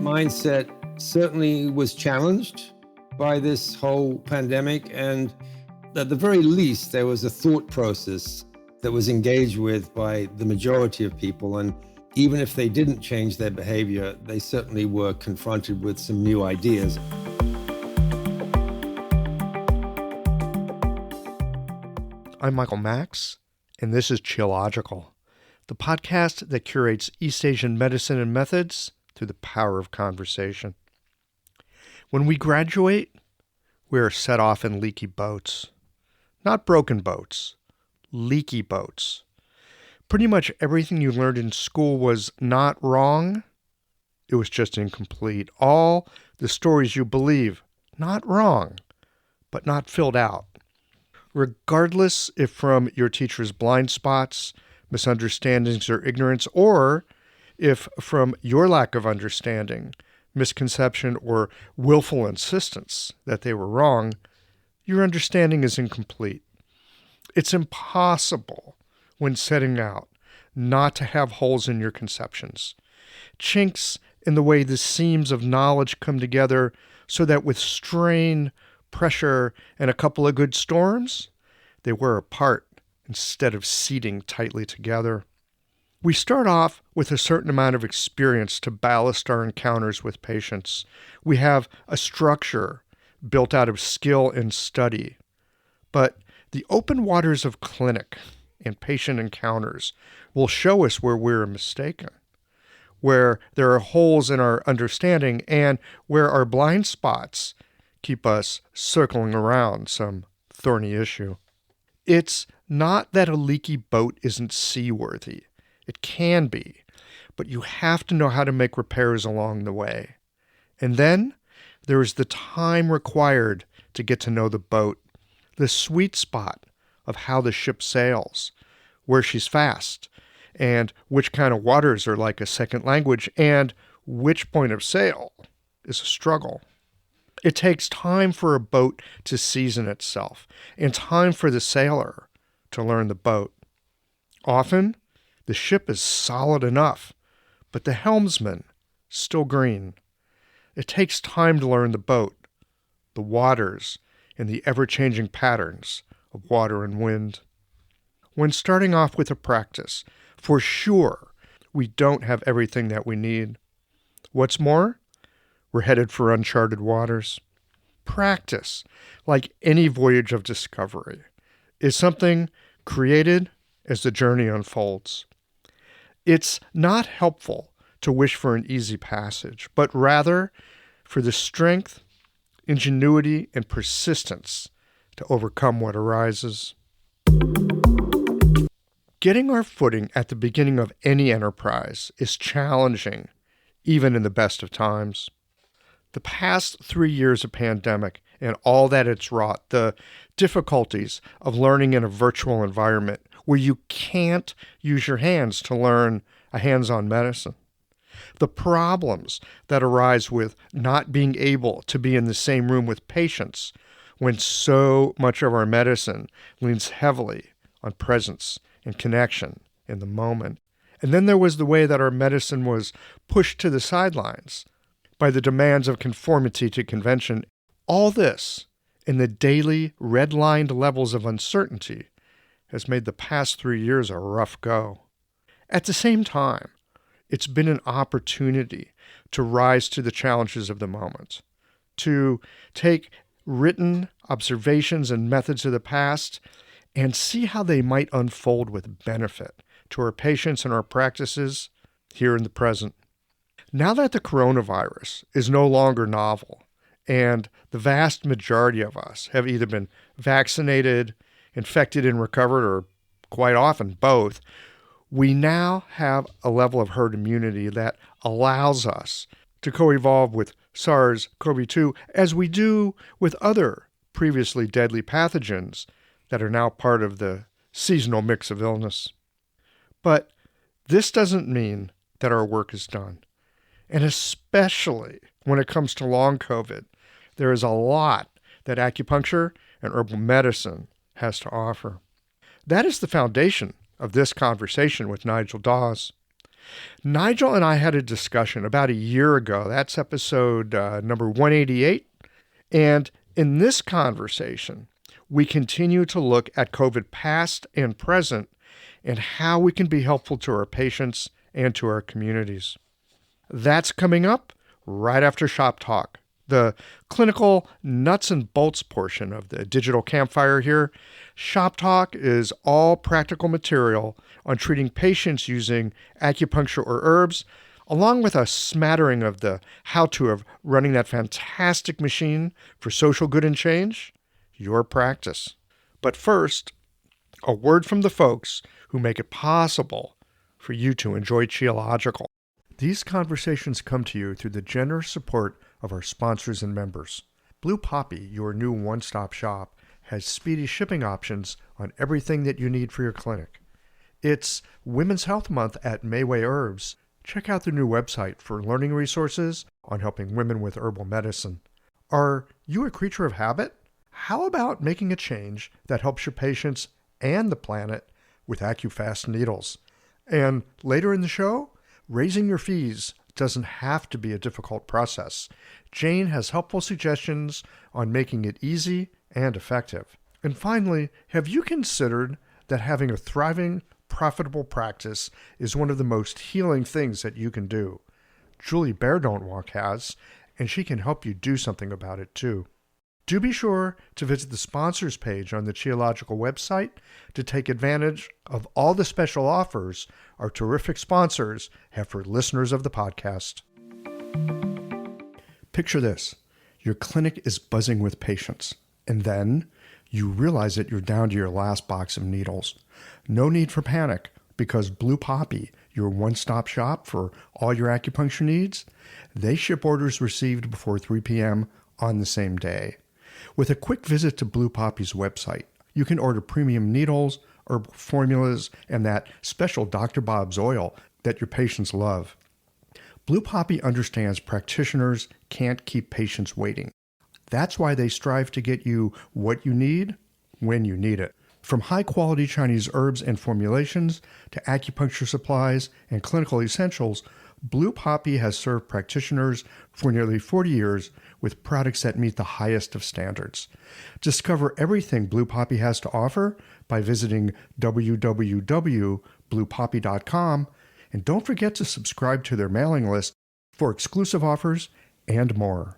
mindset certainly was challenged by this whole pandemic. And at the very least, there was a thought process that was engaged with by the majority of people. And even if they didn't change their behavior, they certainly were confronted with some new ideas. I'm Michael Max, and this is Chillogical, the podcast that curates East Asian medicine and methods through the power of conversation. When we graduate, we are set off in leaky boats. Not broken boats, leaky boats. Pretty much everything you learned in school was not wrong. It was just incomplete. All the stories you believe, not wrong, but not filled out. Regardless if from your teacher's blind spots, misunderstandings, or ignorance, or if from your lack of understanding, misconception, or willful insistence that they were wrong, your understanding is incomplete. It's impossible when setting out not to have holes in your conceptions, chinks in the way the seams of knowledge come together so that with strain, pressure, and a couple of good storms, they wear apart instead of seating tightly together. We start off with a certain amount of experience to ballast our encounters with patients. We have a structure built out of skill and study. But the open waters of clinic and patient encounters will show us where we're mistaken, where there are holes in our understanding, and where our blind spots keep us circling around some thorny issue. It's not that a leaky boat isn't seaworthy. It can be, but you have to know how to make repairs along the way. And then there is the time required to get to know the boat, the sweet spot of how the ship sails, where she's fast, and which kind of waters are like a second language, and which point of sail is a struggle. It takes time for a boat to season itself, and time for the sailor to learn the boat. Often, the ship is solid enough, but the helmsman still green. It takes time to learn the boat, the waters, and the ever-changing patterns of water and wind. When starting off with a practice, for sure, we don't have everything that we need. What's more, we're headed for uncharted waters. Practice, like any voyage of discovery, is something created as the journey unfolds. It's not helpful to wish for an easy passage, but rather for the strength, ingenuity, and persistence to overcome what arises. Getting our footing at the beginning of any enterprise is challenging, even in the best of times. The past 3 years of pandemic and all that it's wrought, the difficulties of learning in a virtual environment where you can't use your hands to learn a hands-on medicine, the problems that arise with not being able to be in the same room with patients when so much of our medicine leans heavily on presence and connection in the moment. And then there was the way that our medicine was pushed to the sidelines by the demands of conformity to convention. All this, in the daily red-lined levels of uncertainty, has made the past 3 years a rough go. At the same time, it's been an opportunity to rise to the challenges of the moment, to take written observations and methods of the past and see how they might unfold with benefit to our patients and our practices here in the present. Now that the coronavirus is no longer novel, and the vast majority of us have either been vaccinated, infected, and recovered, or quite often both, we now have a level of herd immunity that allows us to co-evolve with SARS-CoV-2 as we do with other previously deadly pathogens that are now part of the seasonal mix of illness. But this doesn't mean that our work is done. And especially when it comes to long COVID, there is a lot that acupuncture and herbal medicine has to offer. That is the foundation of this conversation with Nigel Dawes. Nigel and I had a discussion about a year ago. That's episode number 188. And in this conversation, we continue to look at COVID past and present and how we can be helpful to our patients and to our communities. That's coming up right after Shop Talk, the clinical nuts and bolts portion of the digital campfire here. Shop Talk is all practical material on treating patients using acupuncture or herbs, along with a smattering of the how-to of running that fantastic machine for social good and change, your practice. But first, a word from the folks who make it possible for you to enjoy Qiological. These conversations come to you through the generous support of our sponsors and members. Blue Poppy, your new one-stop shop, has speedy shipping options on everything that you need for your clinic. It's Women's Health Month at Mayway Herbs. Check out their new website for learning resources on helping women with herbal medicine. Are you a creature of habit? How about making a change that helps your patients and the planet with AccuFast needles? And later in the show, raising your fees doesn't have to be a difficult process. Jane has helpful suggestions on making it easy and effective. And finally, have you considered that having a thriving, profitable practice is one of the most healing things that you can do? Julie Bear Don't Walk has, and she can help you do something about it too. Do be sure to visit the sponsors page on the Qiological website to take advantage of all the special offers our terrific sponsors have for listeners of the podcast. Picture this. Your clinic is buzzing with patients, and then you realize that you're down to your last box of needles. No need for panic, because Blue Poppy, your one-stop shop for all your acupuncture needs, they ship orders received before 3 p.m. on the same day. With a quick visit to Blue Poppy's website, you can order premium needles, herbal formulas, and that special Dr. Bob's oil that your patients love. Blue Poppy understands practitioners can't keep patients waiting. That's why they strive to get you what you need when you need it. From high-quality Chinese herbs and formulations to acupuncture supplies and clinical essentials, Blue Poppy has served practitioners for nearly 40 years with products that meet the highest of standards. Discover everything Blue Poppy has to offer by visiting www.bluepoppy.com, and don't forget to subscribe to their mailing list for exclusive offers and more.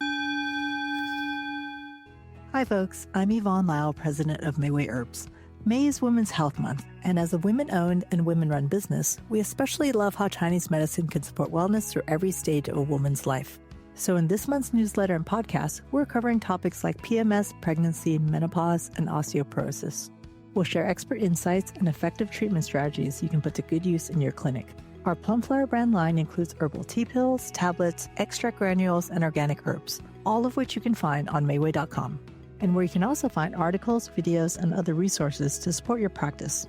Hi folks, I'm Yvonne Lyle, president of Mayway Herbs. May is Women's Health Month, and as a women-owned and women-run business, we especially love how Chinese medicine can support wellness through every stage of a woman's life. So in this month's newsletter and podcast, we're covering topics like PMS, pregnancy, menopause, and osteoporosis. We'll share expert insights and effective treatment strategies you can put to good use in your clinic. Our Plumflower brand line includes herbal tea pills, tablets, extract granules, and organic herbs, all of which you can find on Mayway.com. And where you can also find articles, videos, and other resources to support your practice.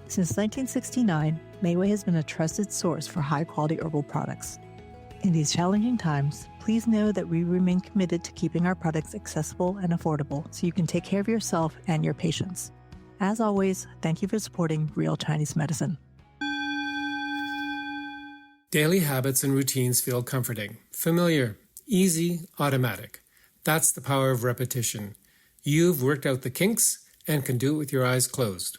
Since 1969, Mayway has been a trusted source for high-quality herbal products. In these challenging times, please know that we remain committed to keeping our products accessible and affordable so you can take care of yourself and your patients. As always, thank you for supporting Real Chinese Medicine. Daily habits and routines feel comforting, familiar, easy, automatic. That's the power of repetition. You've worked out the kinks and can do it with your eyes closed.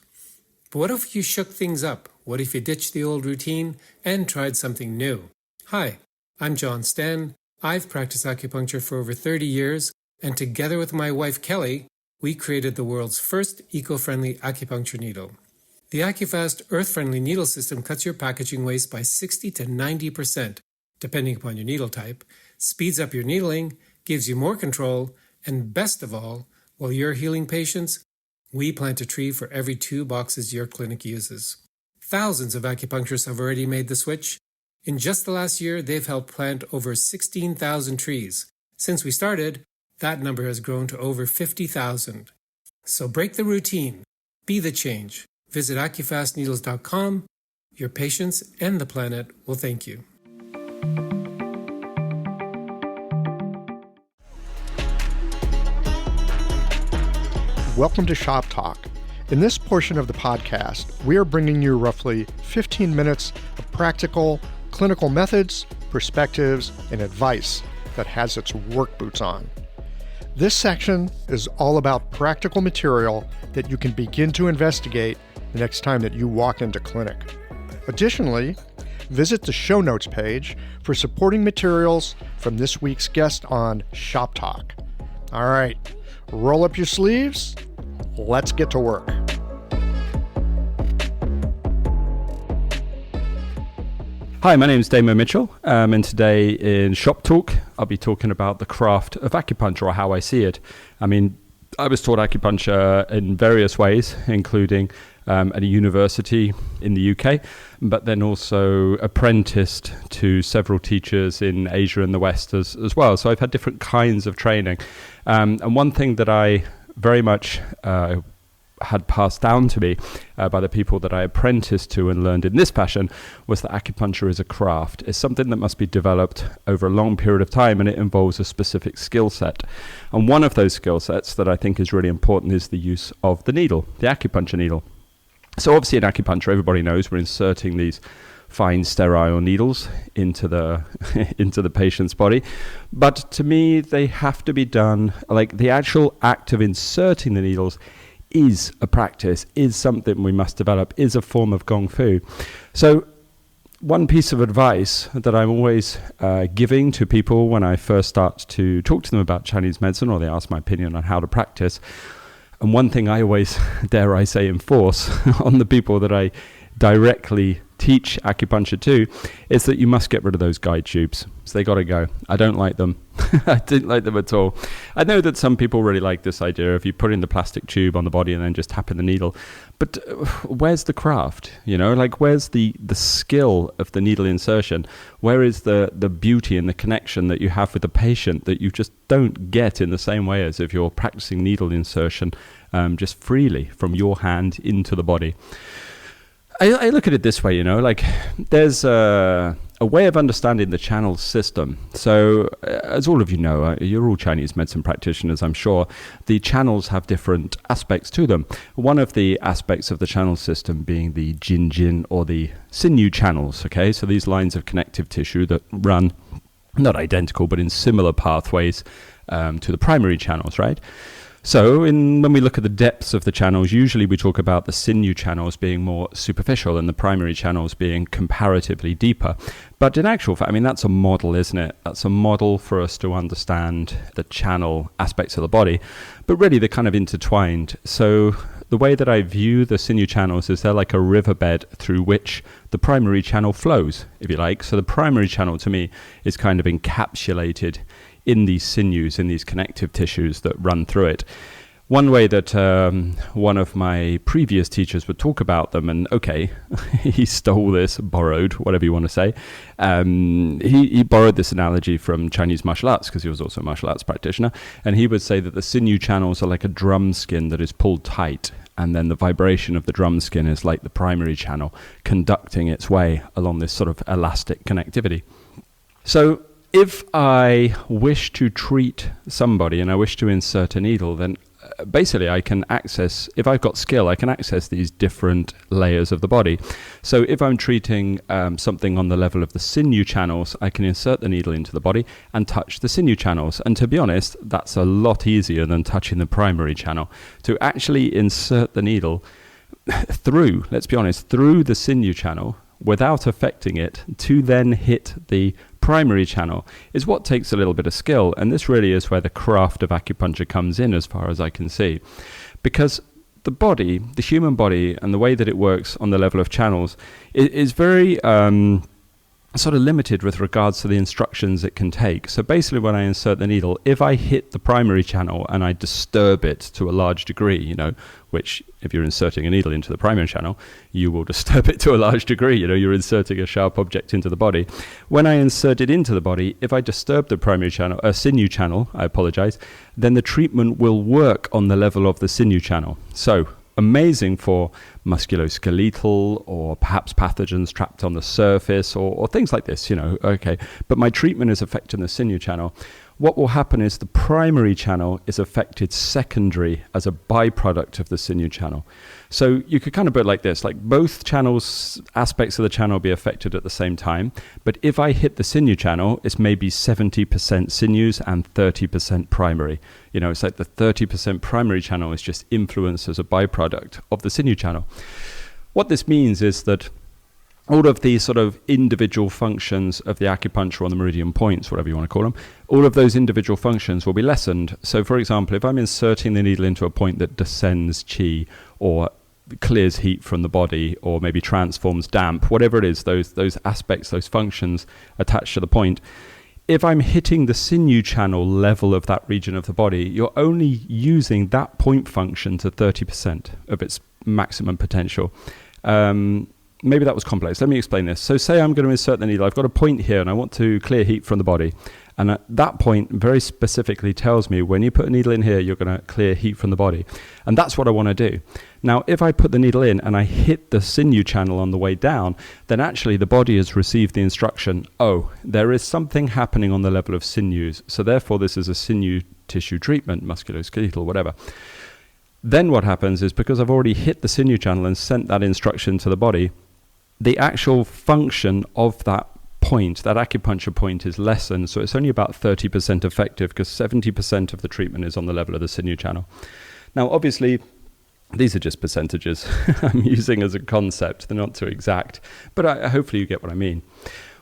But what if you shook things up? What if you ditched the old routine and tried something new? Hi, I'm John Sten. I've practiced acupuncture for over 30 years, and together with my wife Kelly, we created the world's first eco-friendly acupuncture needle. The AccuFast earth-friendly needle system cuts your packaging waste by 60 to 90%, depending upon your needle type, speeds up your needling, gives you more control, and best of all, while you're healing patients, we plant a tree for every 2 boxes your clinic uses. Thousands of acupuncturists have already made the switch. In just the last year, they've helped plant over 16,000 trees. Since we started, that number has grown to over 50,000. So break the routine. Be the change. Visit AccuFastNeedles.com. Your patients and the planet will thank you. Welcome to Shop Talk. In this portion of the podcast, we are bringing you roughly 15 minutes of practical, clinical methods, perspectives, and advice that has its work boots on. This section is all about practical material that you can begin to investigate the next time that you walk into clinic. Additionally, visit the show notes page for supporting materials from this week's guest on Shop Talk. All right, roll up your sleeves. Let's get to work. Hi, my name is Damo Mitchell, and today in Shop Talk, I'll be talking about the craft of acupuncture, or how I see it. I mean, I was taught acupuncture in various ways, including at a university in the UK, but then also apprenticed to several teachers in Asia and the West as well. So I've had different kinds of training. And one thing that I very much had passed down to me by the people that I apprenticed to and learned in this passion was that acupuncture is a craft. It's something that must be developed over a long period of time, and it involves a specific skill set. And one of those skill sets that I think is really important is the use of the needle, the acupuncture needle. So obviously in acupuncture, everybody knows we're inserting these fine sterile needles into the into the patient's body, but to me they have to be done, like the actual act of inserting the needles is a practice, is something we must develop, is a form of Gong Fu. So one piece of advice that I'm always giving to people when I first start to talk to them about Chinese medicine, or they ask my opinion on how to practice, and one thing I always, dare I say, enforce on the people that I directly teach acupuncture to, is that you must get rid of those guide tubes. So they got to go. I don't like them. I didn't like them at all. I know that some people really like this idea of you putting the plastic tube on the body and then just tapping the needle. But where's the craft? You know, like where's the skill of the needle insertion? Where is the beauty and the connection that you have with the patient that you just don't get in the same way as if you're practicing needle insertion just freely from your hand into the body? I look at it this way, you know, like there's a way of understanding the channel system. So as all of you know, you're all Chinese medicine practitioners, I'm sure. The channels have different aspects to them. One of the aspects of the channel system being the jin, or the sinew channels, okay? So these lines of connective tissue that run, not identical, but in similar pathways to the primary channels, right? So when we look at the depths of the channels, usually we talk about the sinew channels being more superficial and the primary channels being comparatively deeper. But in actual fact, I mean, that's a model, isn't it? That's a model for us to understand the channel aspects of the body, but really they're kind of intertwined. So the way that I view the sinew channels is they're like a riverbed through which the primary channel flows, if you like. So the primary channel to me is kind of encapsulated in these sinews, in these connective tissues that run through it. One way that one of my previous teachers would talk about them, and okay, he stole this, borrowed, whatever you want to say. He borrowed this analogy from Chinese martial arts, because he was also a martial arts practitioner, and he would say that the sinew channels are like a drum skin that is pulled tight, and then the vibration of the drum skin is like the primary channel conducting its way along this sort of elastic connectivity. So if I wish to treat somebody and I wish to insert a needle, then basically I can access, if I've got skill, I can access these different layers of the body. So if I'm treating something on the level of the sinew channels, I can insert the needle into the body and touch the sinew channels. And to be honest, that's a lot easier than touching the primary channel. To actually insert the needle through, let's be honest, through the sinew channel without affecting it, to then hit the primary channel, is what takes a little bit of skill. And this really is where the craft of acupuncture comes in, as far as I can see. Because the body, the human body, and the way that it works on the level of channels is very sort of limited with regards to the instructions it can take. So basically when I insert the needle, if I hit the primary channel and I disturb it to a large degree, you know, which if you're inserting a needle into the primary channel, you will disturb it to a large degree. You know, you're inserting a sharp object into the body. When I insert it into the body, if I disturb the primary channel, sinew channel, I apologize, then the treatment will work on the level of the sinew channel. So amazing for musculoskeletal or perhaps pathogens trapped on the surface or things like this, you know, okay. But my treatment is affecting the sinew channel. what will happen is the primary channel is affected secondary as a byproduct of the sinew channel. So you could kind of put it like this, like both channels, aspects of the channel be affected at the same time. But if I hit the sinew channel, it's maybe 70% sinews and 30% primary. You know, it's like the 30% primary channel is just influenced as a byproduct of the sinew channel. What this means is that all of these sort of individual functions of the acupuncture on the meridian points, whatever you want to call them, all of those individual functions will be lessened. So, for example, if I'm inserting the needle into a point that descends qi or clears heat from the body or maybe transforms damp, whatever it is, those aspects, those functions attached to the point, if I'm hitting the sinew channel level of that region of the body, you're only using that point function to 30% of its maximum potential. Maybe that was complex. Let me explain this. So say I'm going to insert the needle. I've got a point here and I want to clear heat from the body. And at that point very specifically tells me when you put a needle in here, you're going to clear heat from the body. And that's what I want to do. Now, if I put the needle in and I hit the sinew channel on the way down, then actually the body has received the instruction, oh, there is something happening on the level of sinews. So therefore, this is a sinew tissue treatment, musculoskeletal, whatever. Then what happens is because I've already hit the sinew channel and sent that instruction to the body, the actual function of that point, that acupuncture point, is lessened. So it's only about 30% effective because 70% of the treatment is on the level of the sinew channel. Now, obviously, these are just percentages I'm using as a concept. They're not too exact, but hopefully you get what I mean.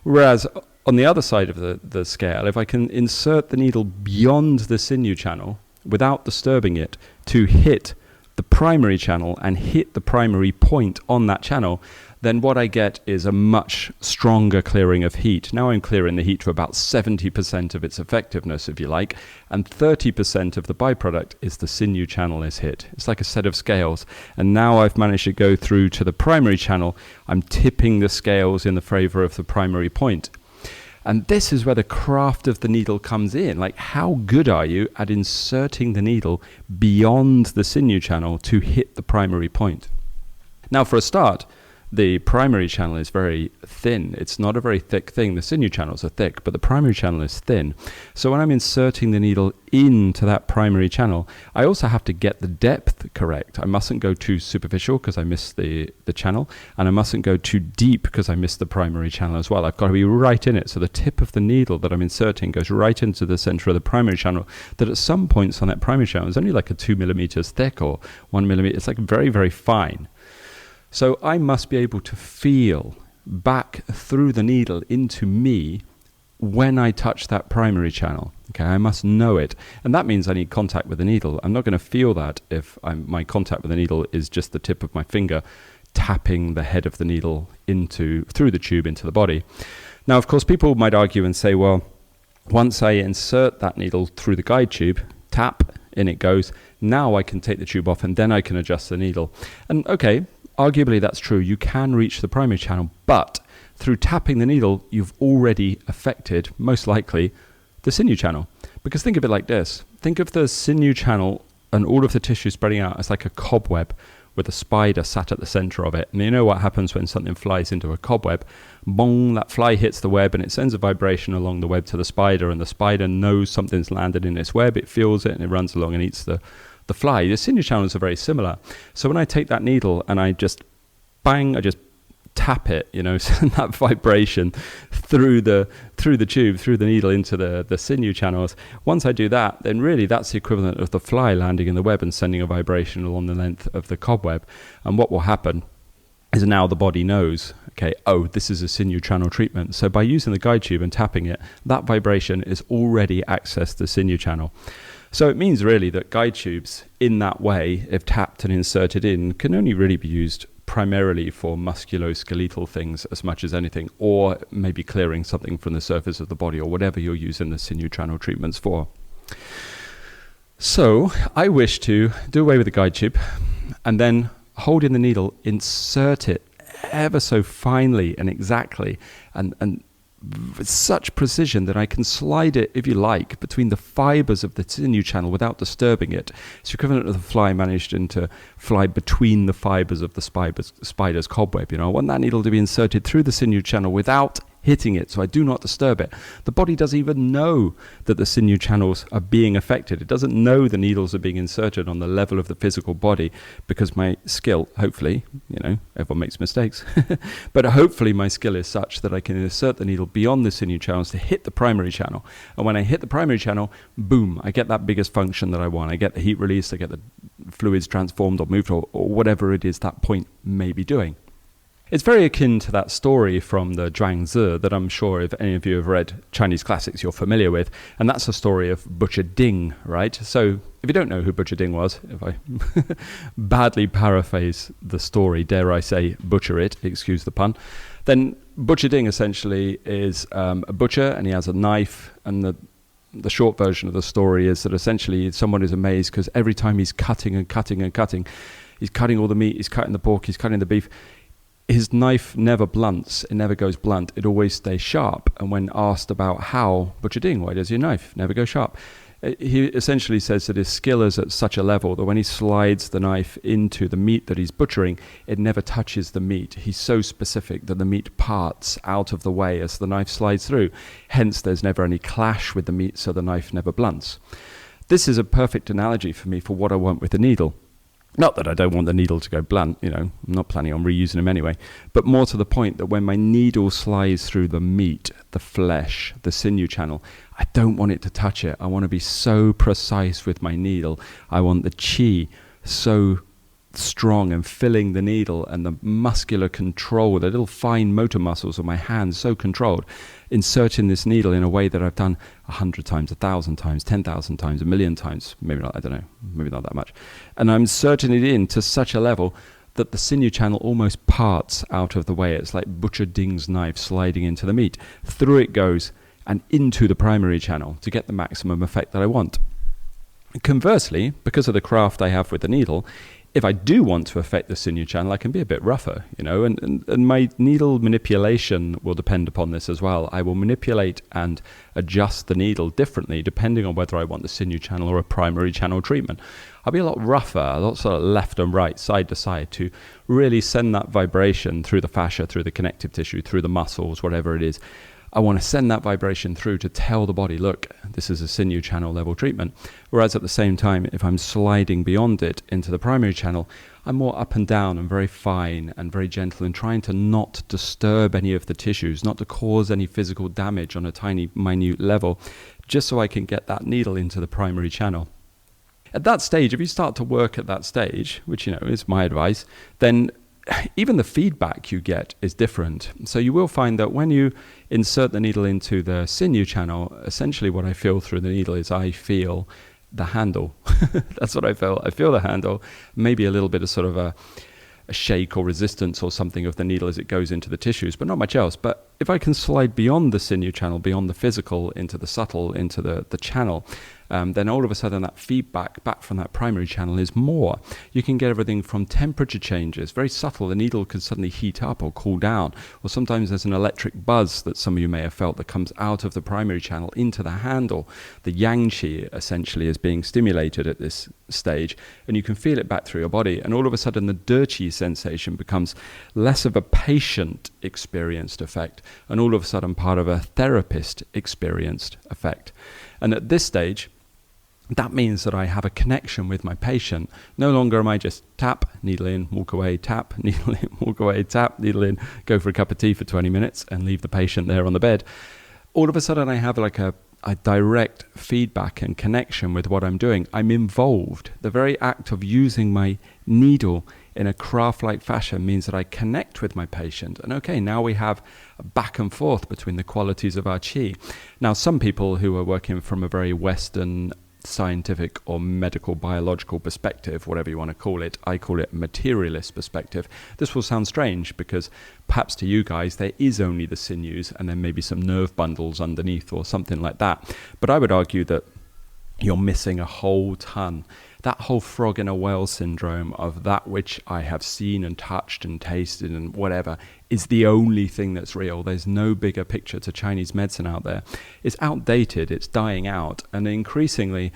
Whereas on the other side of the scale, if I can insert the needle beyond the sinew channel without disturbing it to hit the primary channel and hit the primary point on that channel, then what I get is a much stronger clearing of heat. Now I'm clearing the heat to about 70% of its effectiveness, if you like, and 30% of the byproduct is the sinew channel is hit. It's like a set of scales. And now I've managed to go through to the primary channel. I'm tipping the scales in the favor of the primary point. And this is where the craft of the needle comes in. Like, how good are you at inserting the needle beyond the sinew channel to hit the primary point? Now, for a start, the primary channel is very thin. It's not a very thick thing. The sinew channels are thick, but the primary channel is thin. So when I'm inserting the needle into that primary channel, I also have to get the depth correct. I mustn't go too superficial because I miss the channel, and I mustn't go too deep because I miss the primary channel as well. I've got to be right in it. So the tip of the needle that I'm inserting goes right into the center of the primary channel, that at some points on that primary channel is only like a 2 millimeters thick or 1 millimeter. It's like very, very fine. So I must be able to feel back through the needle into me when I touch that primary channel. Okay, I must know it. And that means I need contact with the needle. I'm not going to feel that if my contact with the needle is just the tip of my finger tapping the head of the needle through the tube into the body. Now, of course, people might argue and say, well, once I insert that needle through the guide tube, tap, in it goes, now I can take the tube off and then I can adjust the needle. And okay, arguably that's true. You can reach the primary channel, but through tapping the needle, you've already affected, most likely, the sinew channel. Because think of it like this. Think of the sinew channel and all of the tissue spreading out as like a cobweb with a spider sat at the center of it. And you know what happens when something flies into a cobweb? Bong, that fly hits the web and it sends a vibration along the web to the spider, and the spider knows something's landed in its web, it feels it, and it runs along and eats the fly. The sinew channels are very similar. So when I take that needle and I just bang, I just tap it, send that vibration through the tube, through the needle into the sinew channels. Once I do that, then really that's the equivalent of the fly landing in the web and sending a vibration along the length of the cobweb. And what will happen is now the body knows, okay, oh, this is a sinew channel treatment. So by using the guide tube and tapping it, that vibration is already accessed the sinew channel. So it means really that guide tubes in that way, if tapped and inserted in, can only really be used primarily for musculoskeletal things as much as anything, or maybe clearing something from the surface of the body or whatever you're using the sinew channel treatments for. So I wish to do away with the guide tube and then hold in the needle, insert it ever so finely and exactly and with such precision that I can slide it, if you like, between the fibers of the sinew channel without disturbing it. It's equivalent of the fly managing to fly between the fibers of the spider's cobweb. I want that needle to be inserted through the sinew channel without hitting it, so I do not disturb it. The body doesn't even know that the sinew channels are being affected. It doesn't know the needles are being inserted on the level of the physical body, because my skill, hopefully, everyone makes mistakes, but hopefully my skill is such that I can insert the needle beyond the sinew channels to hit the primary channel. And when I hit the primary channel, boom, I get that biggest function that I want. I get the heat release, I get the fluids transformed or moved, or whatever it is that point may be doing. It's very akin to that story from the Zhuangzi that I'm sure if any of you have read Chinese classics you're familiar with, and that's the story of Butcher Ding, right? So if you don't know who Butcher Ding was, if I badly paraphrase the story, dare I say butcher it, excuse the pun, then Butcher Ding essentially is a butcher, and he has a knife, and the short version of the story is that essentially someone is amazed because every time he's cutting and cutting and cutting, he's cutting all the meat, he's cutting the pork, he's cutting the beef, his knife never blunts, it never goes blunt, it always stays sharp. And when asked about how, Butcher Ding, why does your knife never go sharp? He essentially says that his skill is at such a level that when he slides the knife into the meat that he's butchering, it never touches the meat. He's so specific that the meat parts out of the way as the knife slides through. Hence, there's never any clash with the meat, so the knife never blunts. This is a perfect analogy for me for what I want with the needle. Not that I don't want the needle to go blunt, I'm not planning on reusing them anyway, but more to the point that when my needle slides through the meat, the flesh, the sinew channel, I don't want it to touch it. I want to be so precise with my needle. I want the chi so strong and filling the needle, and the muscular control, the little fine motor muscles of my hands so controlled, inserting this needle in a way that I've done 100 times, 1,000 times, 10,000 times, 1,000,000 times, maybe not, I don't know, maybe not that much. And I'm inserting it in to such a level that the sinew channel almost parts out of the way. It's like Butcher Ding's knife sliding into the meat. Through it goes and into the primary channel to get the maximum effect that I want. Conversely, because of the craft I have with the needle, if I do want to affect the sinew channel, I can be a bit rougher, and my needle manipulation will depend upon this as well. I will manipulate and adjust the needle differently depending on whether I want the sinew channel or a primary channel treatment. I'll be a lot rougher, a lot sort of left and right, side to side, to really send that vibration through the fascia, through the connective tissue, through the muscles, whatever it is. I want to send that vibration through to tell the body, look, this is a sinew channel level treatment. Whereas at the same time, if I'm sliding beyond it into the primary channel, I'm more up and down and very fine and very gentle, and trying to not disturb any of the tissues, not to cause any physical damage on a tiny, minute level, just so I can get that needle into the primary channel. At that stage, if you start to work at that stage, which, is my advice, then even the feedback you get is different. So you will find that when you insert the needle into the sinew channel, essentially what I feel through the needle is I feel the handle. That's what I feel. I feel the handle, maybe a little bit of sort of a shake or resistance or something of the needle as it goes into the tissues, but not much else. But if I can slide beyond the sinew channel, beyond the physical, into the subtle, into the channel, then all of a sudden that feedback back from that primary channel is more. You can get everything from temperature changes, very subtle. The needle can suddenly heat up or cool down, or sometimes there's an electric buzz that some of you may have felt that comes out of the primary channel into the handle. The yang qi essentially is being stimulated at this stage, and you can feel it back through your body, and all of a sudden the de qi sensation becomes less of a patient experienced effect, and all of a sudden part of a therapist experienced effect. And at this stage, that means that I have a connection with my patient. No longer am I just tap, needle in, walk away, tap, needle in, walk away, tap, needle in, go for a cup of tea for 20 minutes and leave the patient there on the bed. All of a sudden I have like a direct feedback and connection with what I'm doing. I'm involved. The very act of using my needle in a craft-like fashion means that I connect with my patient. And okay, now we have a back and forth between the qualities of our qi. Now, some people who are working from a very Western scientific or medical biological perspective, whatever you want to call it, I call it materialist perspective. This will sound strange because perhaps to you guys there is only the sinews and then maybe some nerve bundles underneath or something like that. But I would argue that you're missing a whole ton. That whole frog in a well syndrome of that which I have seen and touched and tasted and whatever is the only thing that's real. There's no bigger picture to Chinese medicine out there. It's outdated, it's dying out, and increasingly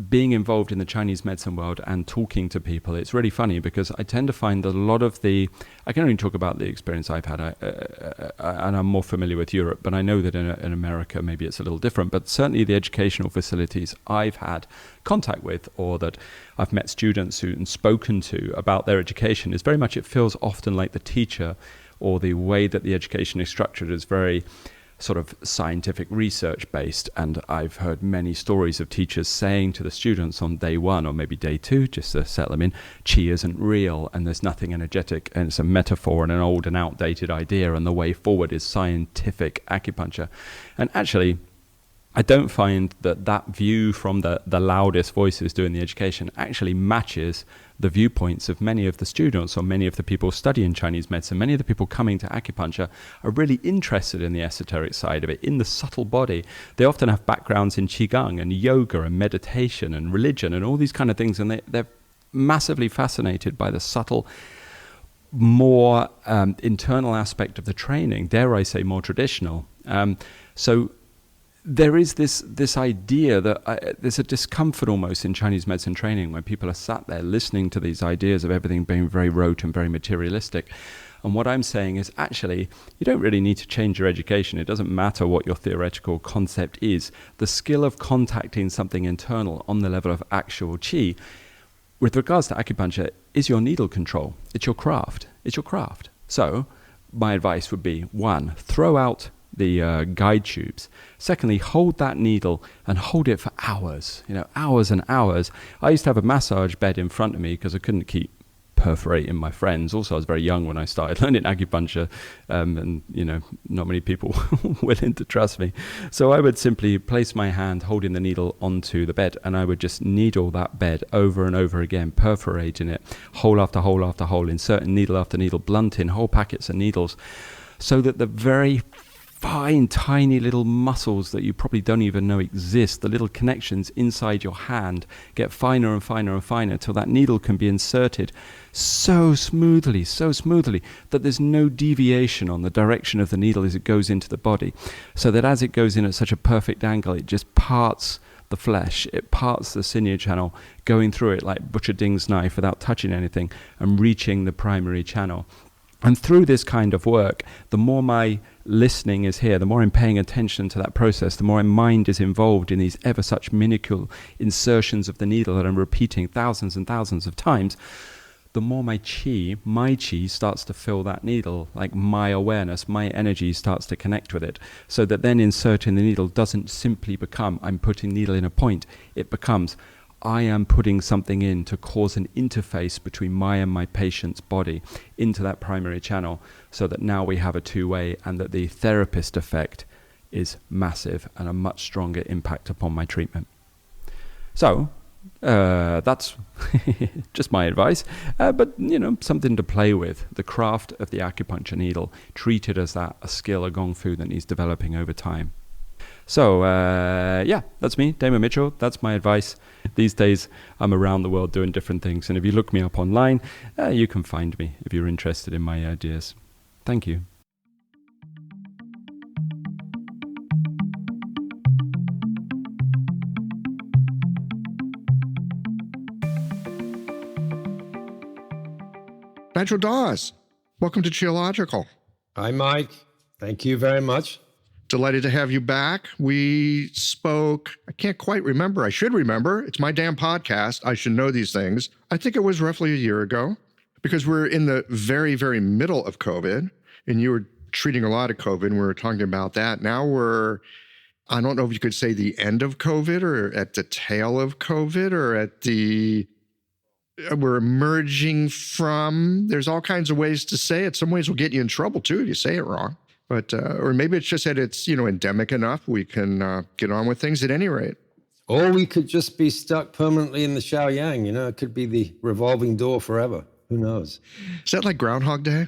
being involved in the Chinese medicine world and talking to people, it's really funny because I tend to find that a lot of I can only talk about the experience I've had, and I'm more familiar with Europe, but I know that in America maybe it's a little different, but certainly the educational facilities I've had contact with, or that I've met students and spoken to about their education, is very much, it feels often like the teacher, or the way that the education is structured is very sort of scientific research based. And I've heard many stories of teachers saying to the students on day one or maybe day two, just to settle them in, chi isn't real and there's nothing energetic and it's a metaphor and an old and outdated idea, and the way forward is scientific acupuncture. And actually, I don't find that view from the loudest voices doing the education actually matches the viewpoints of many of the students or many of the people studying Chinese medicine. Many of the people coming to acupuncture are really interested in the esoteric side of it, in the subtle body. They often have backgrounds in Qigong and yoga and meditation and religion and all these kind of things, and they're massively fascinated by the subtle, more internal aspect of the training, dare I say more traditional. So there is this idea that there's a discomfort almost in Chinese medicine training where people are sat there listening to these ideas of everything being very rote and very materialistic. And what I'm saying is, actually, you don't really need to change your education. It doesn't matter what your theoretical concept is. The skill of contacting something internal on the level of actual qi, with regards to acupuncture, is your needle control. It's your craft. It's your craft. So my advice would be, 1, throw out the guide tubes. Secondly, hold that needle and hold it for hours, hours and hours. I used to have a massage bed in front of me because I couldn't keep perforating my friends. Also, I was very young when I started learning acupuncture, and not many people were willing to trust me. So I would simply place my hand holding the needle onto the bed, and I would just needle that bed over and over again, perforating it, hole after hole after hole, inserting needle after needle, blunting whole packets of needles, so that the very fine, tiny little muscles that you probably don't even know exist, the little connections inside your hand, get finer and finer and finer till that needle can be inserted so smoothly that there's no deviation on the direction of the needle as it goes into the body, so that as it goes in at such a perfect angle, it just parts the flesh, it parts the sinew channel, going through it like Butcher Ding's knife without touching anything and reaching the primary channel. And through this kind of work, the more my listening is here, the more I'm paying attention to that process, the more my mind is involved in these ever such minuscule insertions of the needle that I'm repeating thousands and thousands of times, the more my chi starts to fill that needle, like my awareness, my energy starts to connect with it, so that then inserting the needle doesn't simply become I'm putting needle in a point. It becomes I am putting something in to cause an interface between my and my patient's body into that primary channel, so that now we have a two-way, and that the therapist effect is massive and a much stronger impact upon my treatment. So that's just my advice, but something to play with. The craft of the acupuncture needle, treated as a skill, a gong fu that needs developing over time. So, that's me, Damon Mitchell. That's my advice. These days, I'm around the world doing different things. And if you look me up online, you can find me if you're interested in my ideas. Thank you. Nigel Dawes, welcome to Geological. Hi, Mike. Thank you very much. Delighted to have you back. We spoke, I can't quite remember. I should remember. It's my damn podcast. I should know these things. I think it was roughly a year ago, because we're in the very, very middle of COVID, and you were treating a lot of COVID, and we were talking about that. Now I don't know if you could say the end of COVID, or at the tail of COVID, or we're emerging from, there's all kinds of ways to say it. Some ways will get you in trouble too if you say it wrong. But, or maybe it's just that it's, endemic enough. We can get on with things at any rate. Or we could just be stuck permanently in the Shaoyang. It could be the revolving door forever. Who knows? Is that like Groundhog Day?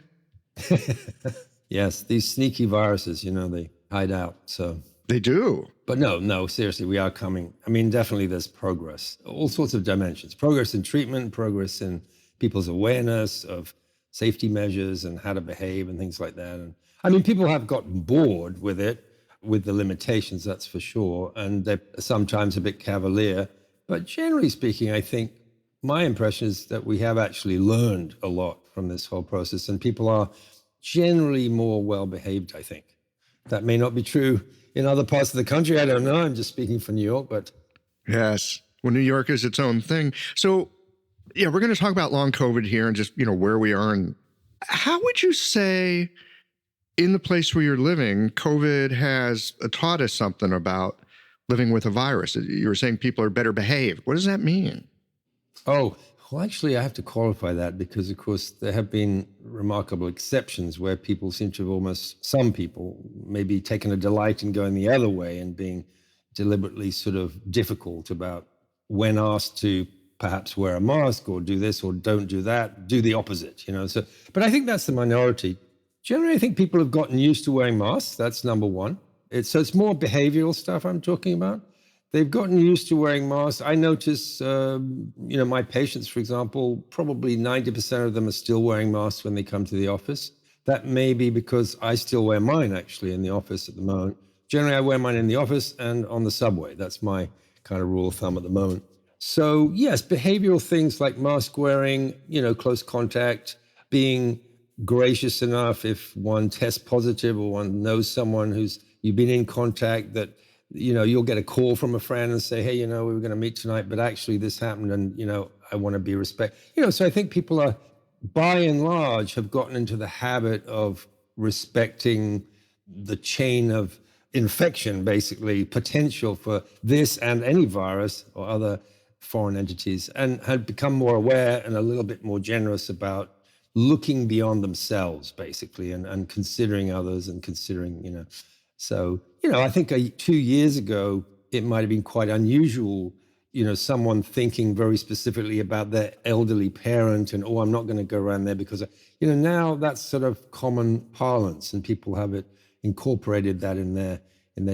Yes, these sneaky viruses, they hide out. So they do. But no, seriously, we are coming. I mean, definitely there's progress, all sorts of dimensions, progress in treatment, progress in people's awareness of safety measures and how to behave and things like that. And I mean, people have gotten bored with it, with the limitations, that's for sure. And they're sometimes a bit cavalier. But generally speaking, I think my impression is that we have actually learned a lot from this whole process, and people are generally more well-behaved, I think. That may not be true in other parts of the country. I don't know. I'm just speaking for New York, but... Yes. Well, New York is its own thing. So, yeah, we're going to talk about long COVID here and just, where we are. And how would you say in the place where you're living, COVID has taught us something about living with a virus? You were saying people are better behaved. What does that mean? Oh, well, actually, I have to qualify that because, of course, there have been remarkable exceptions where people seem to have some people, maybe taken a delight in going the other way and being deliberately sort of difficult about when asked to perhaps wear a mask or do this or don't do that, do the opposite, So, but I think that's the minority. Generally, I think people have gotten used to wearing masks. That's number one. It's more behavioral stuff I'm talking about. They've gotten used to wearing masks. I notice, my patients, for example, probably 90% of them are still wearing masks when they come to the office. That may be because I still wear mine, actually, in the office at the moment. Generally, I wear mine in the office and on the subway. That's my kind of rule of thumb at the moment. So, yes, behavioral things like mask wearing, close contact, being gracious enough if one tests positive or one knows someone you've been in contact that, you'll get a call from a friend and say, hey, we were going to meet tonight, but actually this happened and, I want to be respectful. So I think people are, by and large, have gotten into the habit of respecting the chain of infection, basically, potential for this and any virus or other foreign entities, and had become more aware and a little bit more generous about looking beyond themselves, basically, and considering others and considering, So, I think 2 years ago, it might have been quite unusual, someone thinking very specifically about their elderly parent and, I'm not going to go around there because, now that's sort of common parlance and people have it incorporated that in their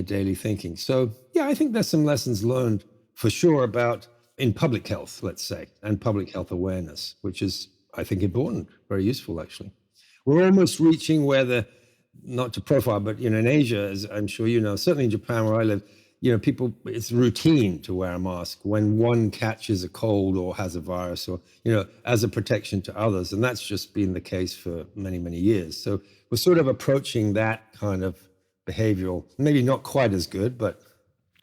daily thinking. So, yeah, I think there's some lessons learned for sure about in public health, let's say, and public health awareness, which is, I think, important, very useful, actually. We're almost reaching where not to profile, but, in Asia, as I'm sure certainly in Japan where I live, people, it's routine to wear a mask when one catches a cold or has a virus or, as a protection to others. And that's just been the case for many, many years. So we're sort of approaching that kind of behavioral, maybe not quite as good, but.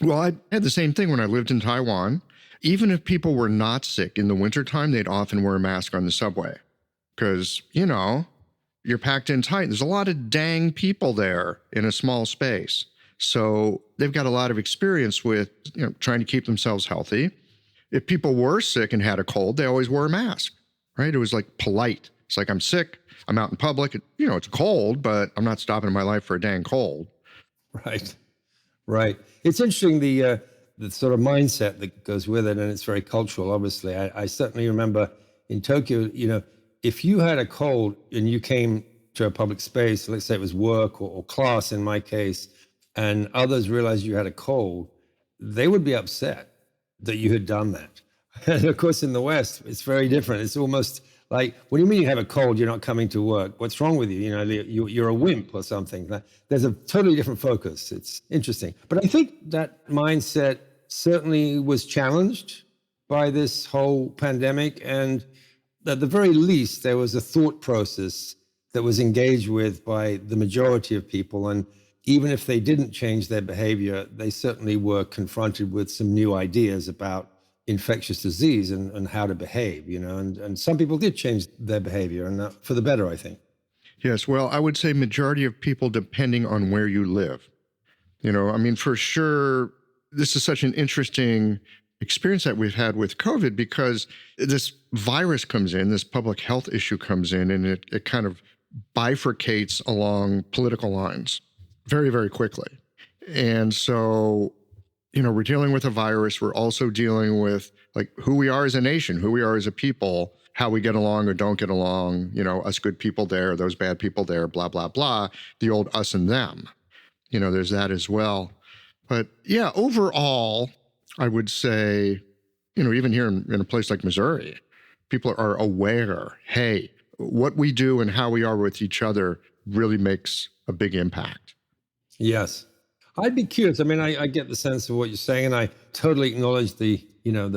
Well, I had the same thing when I lived in Taiwan. Even if people were not sick in the wintertime, they'd often wear a mask on the subway because, you're packed in tight. There's a lot of dang people there in a small space. So they've got a lot of experience with, trying to keep themselves healthy. If people were sick and had a cold, they always wore a mask, right? It was like polite. It's like, I'm sick, I'm out in public. It's cold, but I'm not stopping my life for a dang cold. Right. It's interesting, the sort of mindset that goes with it, and it's very cultural, obviously. I certainly remember in Tokyo, if you had a cold and you came to a public space, let's say it was work or class in my case, and others realized you had a cold, they would be upset that you had done that. And of course, in the West, it's very different. It's almost like, what do you mean you have a cold, you're not coming to work? What's wrong with you? You're a wimp or something. There's a totally different focus. It's interesting. But I think that mindset certainly was challenged by this whole pandemic. And at the very least, there was a thought process that was engaged with by the majority of people. And even if they didn't change their behavior, they certainly were confronted with some new ideas about infectious disease and how to behave, and some people did change their behavior, and for the better, I think. Yes, well, I would say majority of people depending on where you live. For sure, this is such an interesting experience that we've had with COVID because this virus comes in, this public health issue comes in, and it kind of bifurcates along political lines very, very quickly. And so, we're dealing with a virus. We're also dealing with like who we are as a nation, who we are as a people, how we get along or don't get along, us good people there, those bad people there, blah, blah, blah, the old us and them. There's that as well. But yeah, overall, I would say, even here in a place like Missouri, people are aware, hey, what we do and how we are with each other really makes a big impact. Yes. I'd be curious. I mean, I get the sense of what you're saying, and I totally acknowledge the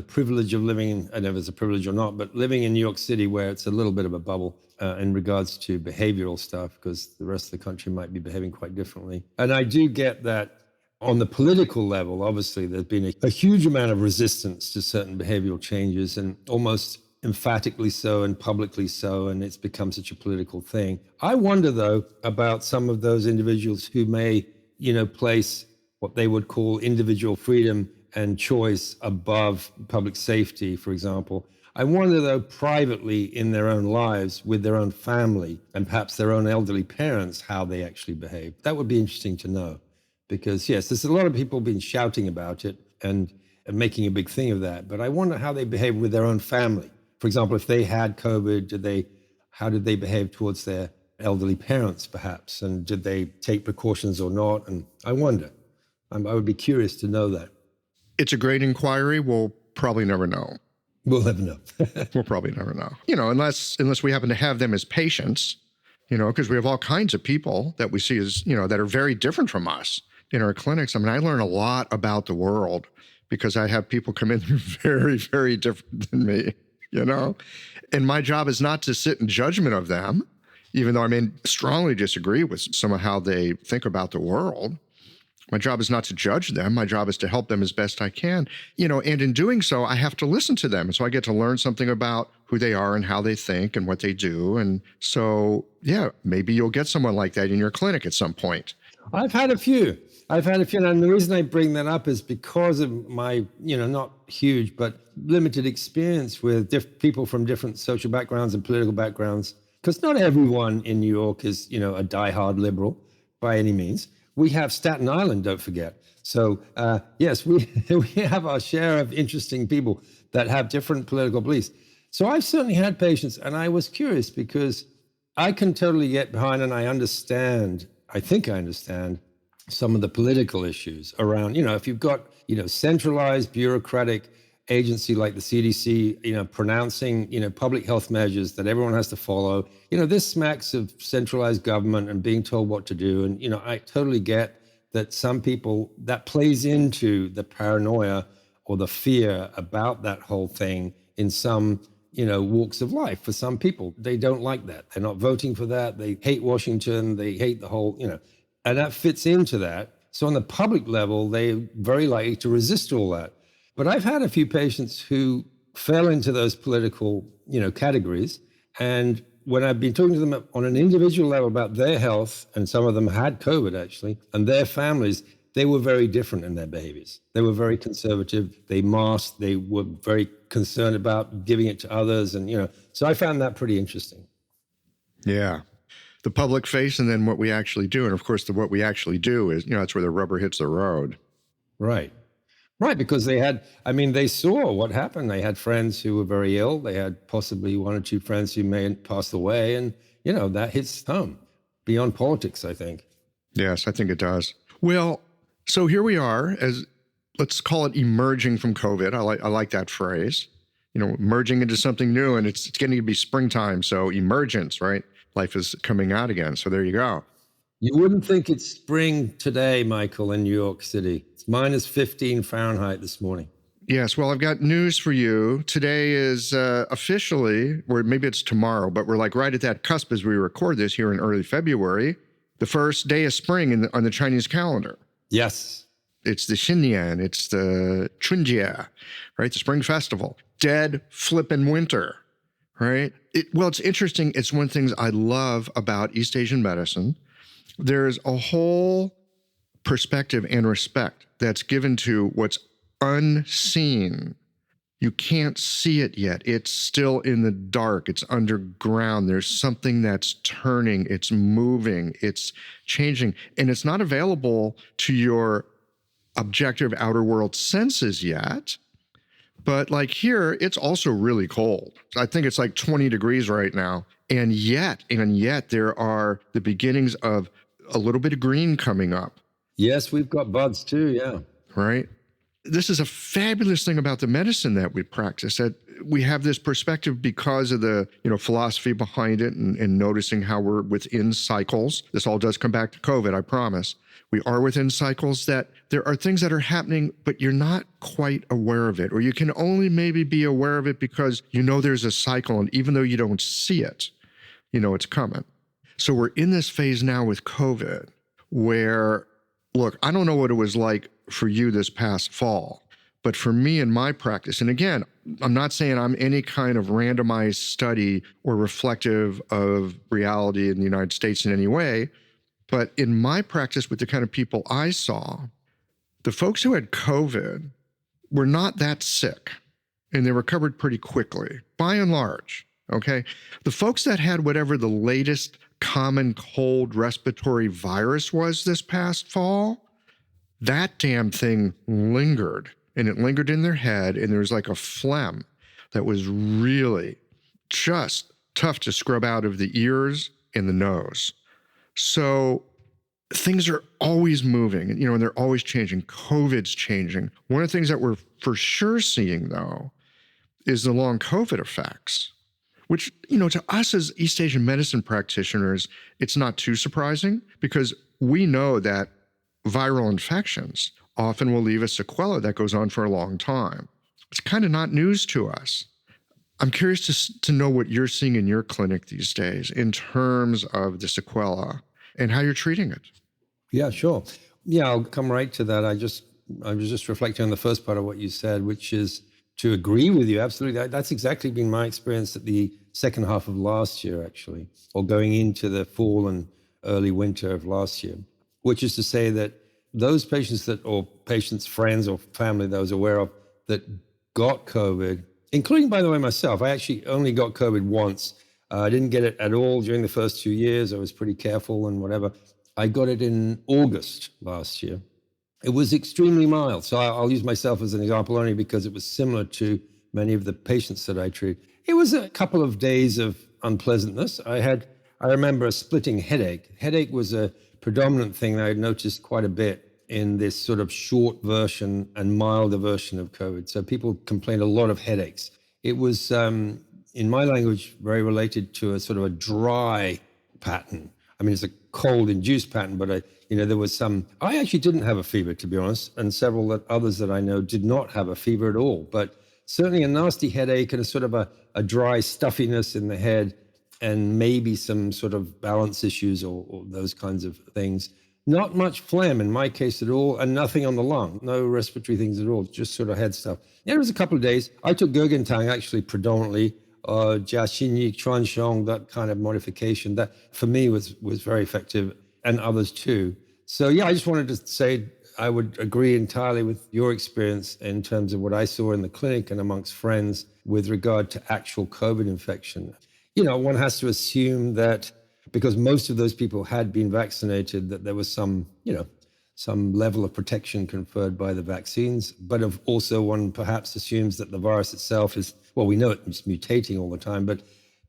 privilege of living in, I don't know if it's a privilege or not, but living in New York City, where it's a little bit of a bubble in regards to behavioral stuff, because the rest of the country might be behaving quite differently. And I do get that on the political level, obviously, there's been a huge amount of resistance to certain behavioral changes, and almost emphatically so and publicly so, and it's become such a political thing. I wonder, though, about some of those individuals who may, place what they would call individual freedom and choice above public safety, for example. I wonder, though, privately in their own lives, with their own family, and perhaps their own elderly parents, how they actually behave. That would be interesting to know. Because, yes, there's a lot of people been shouting about it and making a big thing of that. But I wonder how they behave with their own family. For example, if they had COVID, how did they behave towards their elderly parents, perhaps? And did they take precautions or not? And I wonder. I would be curious to know that. It's a great inquiry. We'll probably never know. We'll never know. We'll probably never know. Unless we happen to have them as patients, because we have all kinds of people that we see as, that are very different from us in our clinics. I mean, I learn a lot about the world because I have people come in who are very, very different than me, And my job is not to sit in judgment of them, even though I strongly disagree with some of how they think about the world. My job is not to judge them. My job is to help them as best I can, and in doing so, I have to listen to them. And so I get to learn something about who they are and how they think and what they do. And so, yeah, maybe you'll get someone like that in your clinic at some point. I've had a few. And the reason I bring that up is because of my, not huge, but limited experience with people from different social backgrounds and political backgrounds. Because not everyone in New York is, a diehard liberal by any means. We have Staten Island, don't forget. So, yes, we have our share of interesting people that have different political beliefs. So I've certainly had patients, and I was curious because I can totally get behind, and I think I understand some of the political issues around, if you've got, centralized bureaucratic agency like the CDC, pronouncing, public health measures that everyone has to follow, this smacks of centralized government and being told what to do. And, I totally get that some people, that plays into the paranoia or the fear about that whole thing in some, walks of life. For some people, they don't like that. They're not voting for that. They hate Washington. They hate the whole, and that fits into that. So on the public level, they're very likely to resist all that. But I've had a few patients who fell into those political, categories. And when I've been talking to them on an individual level about their health, and some of them had COVID actually, and their families, they were very different in their behaviors. They were very conservative. They masked. They were very concerned about giving it to others. And, so I found that pretty interesting. Yeah. The public face and then what we actually do. And of course, what we actually do is, that's where the rubber hits the road. Right. Right, because they saw what happened. They had friends who were very ill. They had possibly one or two friends who may have passed away. And, that hits home beyond politics, I think. Yes, I think it does. Well, so here we are let's call it emerging from COVID. I like that phrase, merging into something new, and it's getting to be springtime. So emergence, right? Life is coming out again. So there you go. You wouldn't think it's spring today, Michael, in New York City. It's minus 15 Fahrenheit this morning. Yes. Well, I've got news for you. Today is officially, or maybe it's tomorrow, but we're like right at that cusp as we record this here in early February, the first day of spring on the Chinese calendar. Yes. It's the Xinyan. It's the Chunjie, right? The spring festival. Dead flippin' winter, right? It's interesting. It's one of the things I love about East Asian medicine. There's a whole perspective and respect that's given to what's unseen. You can't see it yet. It's still in the dark. It's underground. There's something that's turning. It's moving. It's changing. And it's not available to your objective outer world senses yet. But like here, it's also really cold. I think it's like 20 degrees right now. And yet there are the beginnings of a little bit of green coming up. Yes, we've got buds too, yeah. Right? This is a fabulous thing about the medicine that we practice, that we have this perspective because of the philosophy behind it and noticing how we're within cycles. This all does come back to COVID, I promise. We are within cycles, that there are things that are happening, but you're not quite aware of it, or you can only maybe be aware of it because there's a cycle, and even though you don't see it, it's coming. So we're in this phase now with COVID where, look, I don't know what it was like for you this past fall, but for me in my practice, and again, I'm not saying I'm any kind of randomized study or reflective of reality in the United States in any way, but in my practice with the kind of people I saw, the folks who had COVID were not that sick, and they recovered pretty quickly, by and large, okay? The folks that had whatever the latest common cold respiratory virus was this past fall, that damn thing lingered, and it lingered in their head, and there was like a phlegm that was really just tough to scrub out of the ears and the nose. So things are always moving, and they're always changing. COVID's changing. One of the things that we're for sure seeing, though, is the long COVID effects, which, to us as East Asian medicine practitioners, it's not too surprising because we know that viral infections often will leave a sequela that goes on for a long time. It's kind of not news to us. I'm curious to know what you're seeing in your clinic these days in terms of the sequela and how you're treating it. Yeah, sure. Yeah, I'll come right to that. I was just reflecting on the first part of what you said, which is to agree with you. Absolutely. That's exactly been my experience at the second half of last year, actually, or going into the fall and early winter of last year, which is to say that those patients or patients, friends or family that I was aware of that got COVID, including, by the way, myself, I actually only got COVID once. I didn't get it at all during the first 2 years. I was pretty careful and whatever. I got it in August last year. It was extremely mild. So I'll use myself as an example only because it was similar to many of the patients that I treat. It was a couple of days of unpleasantness. I remember a splitting headache. Headache was a predominant thing that I had noticed quite a bit in this sort of short version and milder version of COVID. So people complained a lot of headaches. It was, in my language, very related to a sort of a dry pattern. I mean, it's a cold-induced pattern, but there was some. I actually didn't have a fever, to be honest, and several others that I know did not have a fever at all. But certainly a nasty headache and a sort of a dry stuffiness in the head, and maybe some sort of balance issues or those kinds of things. Not much phlegm in my case at all, and nothing on the lung, no respiratory things at all, just sort of head stuff. Yeah, it was a couple of days. I took Gurgentang actually predominantly, Jiaxinyi, Chuanxiong, that kind of modification. That for me was very effective, and others too. So yeah, I just wanted to say I would agree entirely with your experience in terms of what I saw in the clinic and amongst friends with regard to actual COVID infection. One has to assume that because most of those people had been vaccinated, that there was some level of protection conferred by the vaccines. But also one perhaps assumes that the virus itself is, well, we know it's mutating all the time, but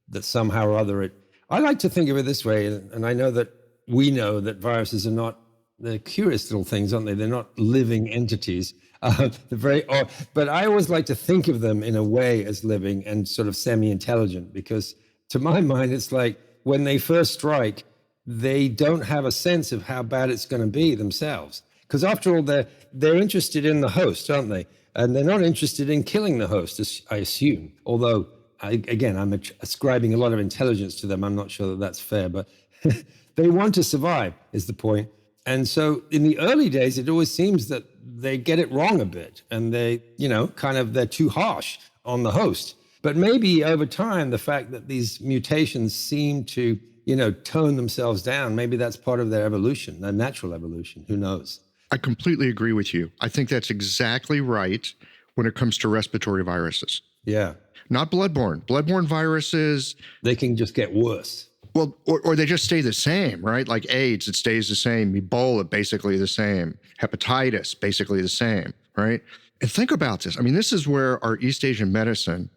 that somehow or other I like to think of it this way, and I know that we know that viruses are not, they're curious little things, aren't they? They're not living entities. They're very odd, but I always like to think of them in a way as living and sort of semi-intelligent, because to my mind, it's like when they first strike, they don't have a sense of how bad it's going to be themselves. Because after all, they're interested in the host, aren't they? And they're not interested in killing the host, I assume. Although, I'm ascribing a lot of intelligence to them. I'm not sure that that's fair, but they want to survive is the point. And so in the early days, it always seems that they get it wrong a bit, and they're too harsh on the host. But maybe over time, the fact that these mutations seem to, tone themselves down, maybe that's part of their evolution, their natural evolution. Who knows? I completely agree with you. I think that's exactly right when it comes to respiratory viruses. Yeah. Not bloodborne. Bloodborne viruses, they can just get worse. Well, or they just stay the same, right? Like AIDS, it stays the same. Ebola, basically the same. Hepatitis, basically the same, right? And think about this. I mean, this is where our East Asian medicine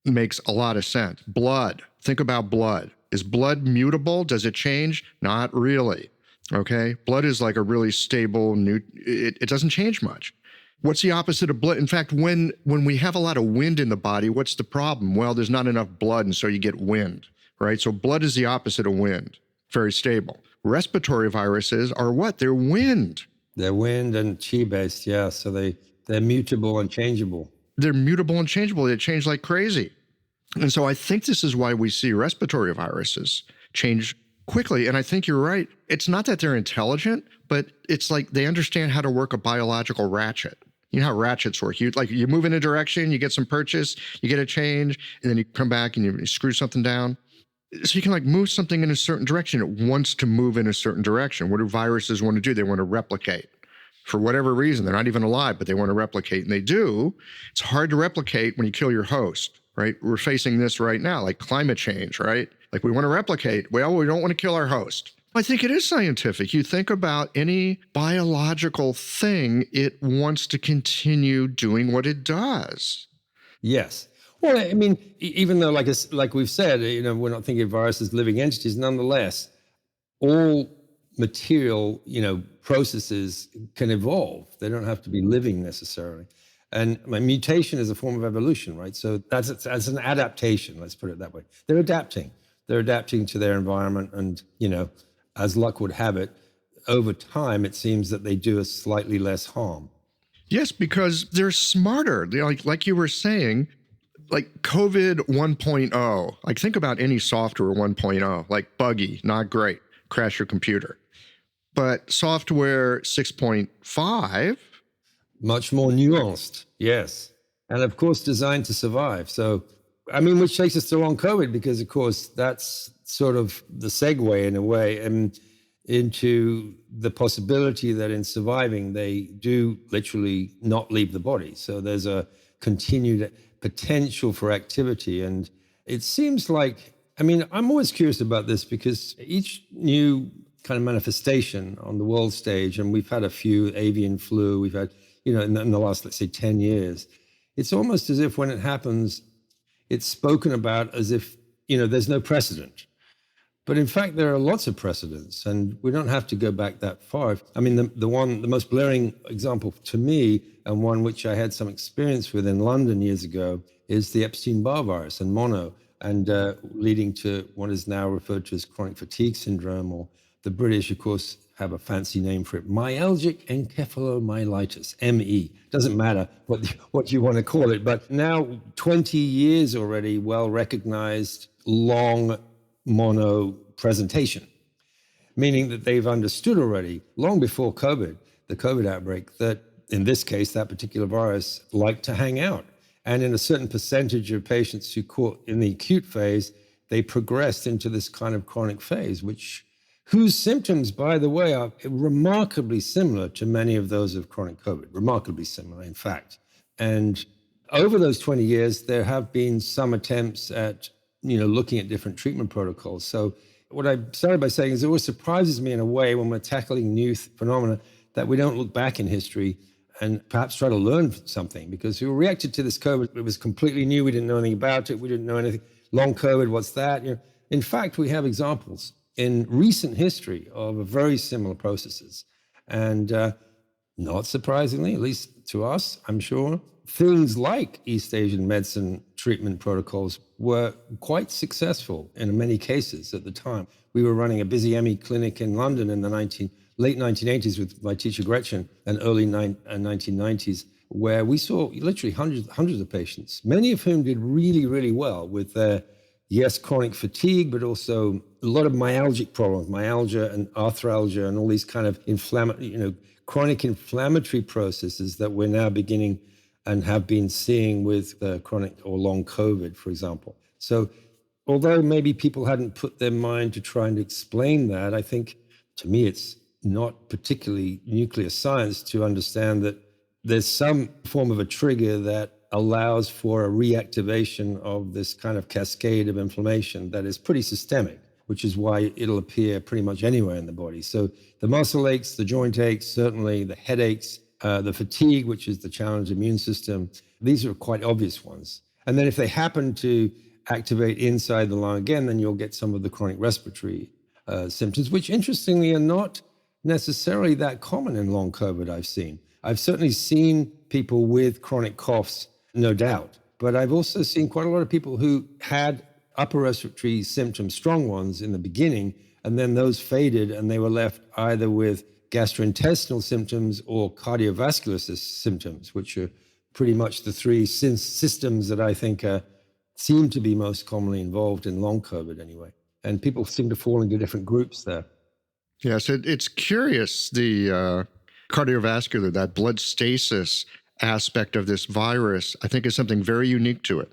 makes a lot of sense. Blood. Think about blood. Is blood mutable? Does it change? Not really. Okay. Blood is like a really stable, it doesn't change much. What's the opposite of blood? In fact, when we have a lot of wind in the body, what's the problem? Well, there's not enough blood, and so you get wind, right? So blood is the opposite of wind, very stable. Respiratory viruses are what? They're wind. They're wind and chi-based, yeah. So they're mutable and changeable. They're mutable and changeable. They change like crazy. And so I think this is why we see respiratory viruses change quickly. And I think you're right. It's not that they're intelligent, but it's like they understand how to work a biological ratchet. You know how ratchets work. You move in a direction, you get some purchase, you get a change, and then you come back and you screw something down. So you can move something in a certain direction. It wants to move in a certain direction. What do viruses want to do? They want to replicate. For whatever reason, they're not even alive, but they want to replicate, and they do. It's hard to replicate when you kill your host, right? We're facing this right now, like climate change, right? Like we want to replicate. Well, we don't want to kill our host. I think it is scientific. You think about any biological thing, it wants to continue doing what it does. Yes. Well, I mean, even though, like we've said, we're not thinking of viruses as living entities, nonetheless, all material, processes can evolve. They don't have to be living necessarily. And mutation is a form of evolution, right? So that's an adaptation, let's put it that way. They're adapting. They're adapting to their environment. And, as luck would have it, over time, it seems that they do us slightly less harm. Yes, because they're smarter. They're like you were saying, like COVID 1.0. Like think about any software 1.0, like buggy, not great, crash your computer. But software 6.5, much more nuanced, yes. And of course, designed to survive. So, which takes us to long COVID, because of course, that's sort of the segue in a way into the possibility that in surviving, they do literally not leave the body. So there's a continued potential for activity. And it seems like, I'm always curious about this, because each new kind of manifestation on the world stage, and we've had a few avian flu, we've had, in the last, let's say, 10 years, it's almost as if when it happens, it's spoken about as if, there's no precedent. But in fact, there are lots of precedents, and we don't have to go back that far. The most blaring example to me, and one which I had some experience with in London years ago, is the Epstein-Barr virus and mono, and leading to what is now referred to as chronic fatigue syndrome, or the British, of course, have a fancy name for it, myalgic encephalomyelitis, ME. Doesn't matter what you want to call it, but now 20 years already, well-recognized, long mono presentation, meaning that they've understood already, long before COVID, the COVID outbreak, that in this case, that particular virus liked to hang out. And in a certain percentage of patients who caught in the acute phase, they progressed into this kind of chronic phase, whose symptoms, by the way, are remarkably similar to many of those of chronic COVID, remarkably similar, in fact. And over those 20 years, there have been some attempts at, looking at different treatment protocols. So what I started by saying is it always surprises me in a way when we're tackling new phenomena that we don't look back in history and perhaps try to learn something, because we reacted to this COVID. It was completely new. We didn't know anything about it. We didn't know anything. Long COVID, what's that? In fact, we have examples in recent history of very similar processes. And not surprisingly, at least to us, I'm sure, things like East Asian medicine treatment protocols were quite successful in many cases at the time. We were running a busy ME clinic in London in the late 1980s with my teacher Gretchen, and early 1990s, where we saw literally hundreds of patients, many of whom did really, really well with their, chronic fatigue, but also a lot of myalgic problems, myalgia and arthralgia and all these kind of chronic inflammatory processes that we're now beginning and have been seeing with chronic or long COVID, for example. So although maybe people hadn't put their mind to trying to explain that, I think, to me, it's not particularly nuclear science to understand that there's some form of a trigger that allows for a reactivation of this kind of cascade of inflammation that is pretty systemic, which is why it'll appear pretty much anywhere in the body. So the muscle aches, the joint aches, certainly the headaches, the fatigue, which is the challenged immune system, these are quite obvious ones. And then if they happen to activate inside the lung again, then you'll get some of the chronic respiratory symptoms, which interestingly are not necessarily that common in long COVID I've seen. I've certainly seen people with chronic coughs, no doubt. But I've also seen quite a lot of people who had upper respiratory symptoms, strong ones in the beginning, and then those faded and they were left either with gastrointestinal symptoms or cardiovascular symptoms, which are pretty much the three systems that I think seem to be most commonly involved in long COVID anyway. And people seem to fall into different groups there. Yes, it's curious, the cardiovascular, that blood stasis aspect of this virus, I think is something very unique to it.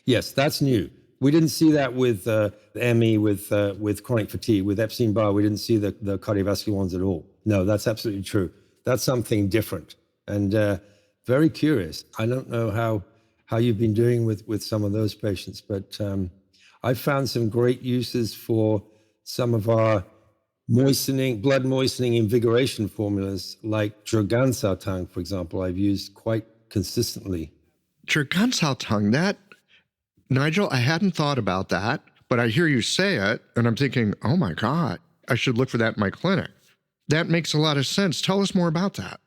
Yes, that's new. We didn't see that with ME, with chronic fatigue. With Epstein-Barr, we didn't see the cardiovascular ones at all. No, that's absolutely true. That's something different and very curious. I don't know how you've been doing with some of those patients, but I've found some great uses for some of our blood moistening invigoration formulas like Zhigansaotang, for example, I've used quite consistently. Zhigansaotang, that, Nigel, I hadn't thought about that, but I hear you say it, and I'm thinking, oh my God, I should look for that in my clinic. That makes a lot of sense. Tell us more about that.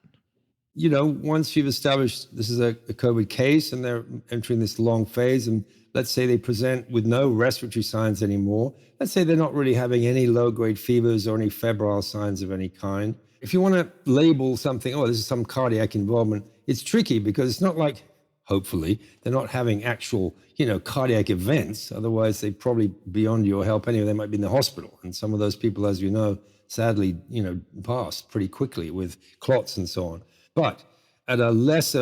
Once you've established this is a COVID case and they're entering this long phase, and let's say they present with no respiratory signs anymore, let's say they're not really having any low-grade fevers or any febrile signs of any kind. If you want to label something, this is some cardiac involvement, it's tricky because it's not like, hopefully, they're not having actual, cardiac events. Otherwise, they'd probably beyond your help anyway. They might be in the hospital. And some of those people, as you know, sadly, passed pretty quickly with clots and so on. But at a less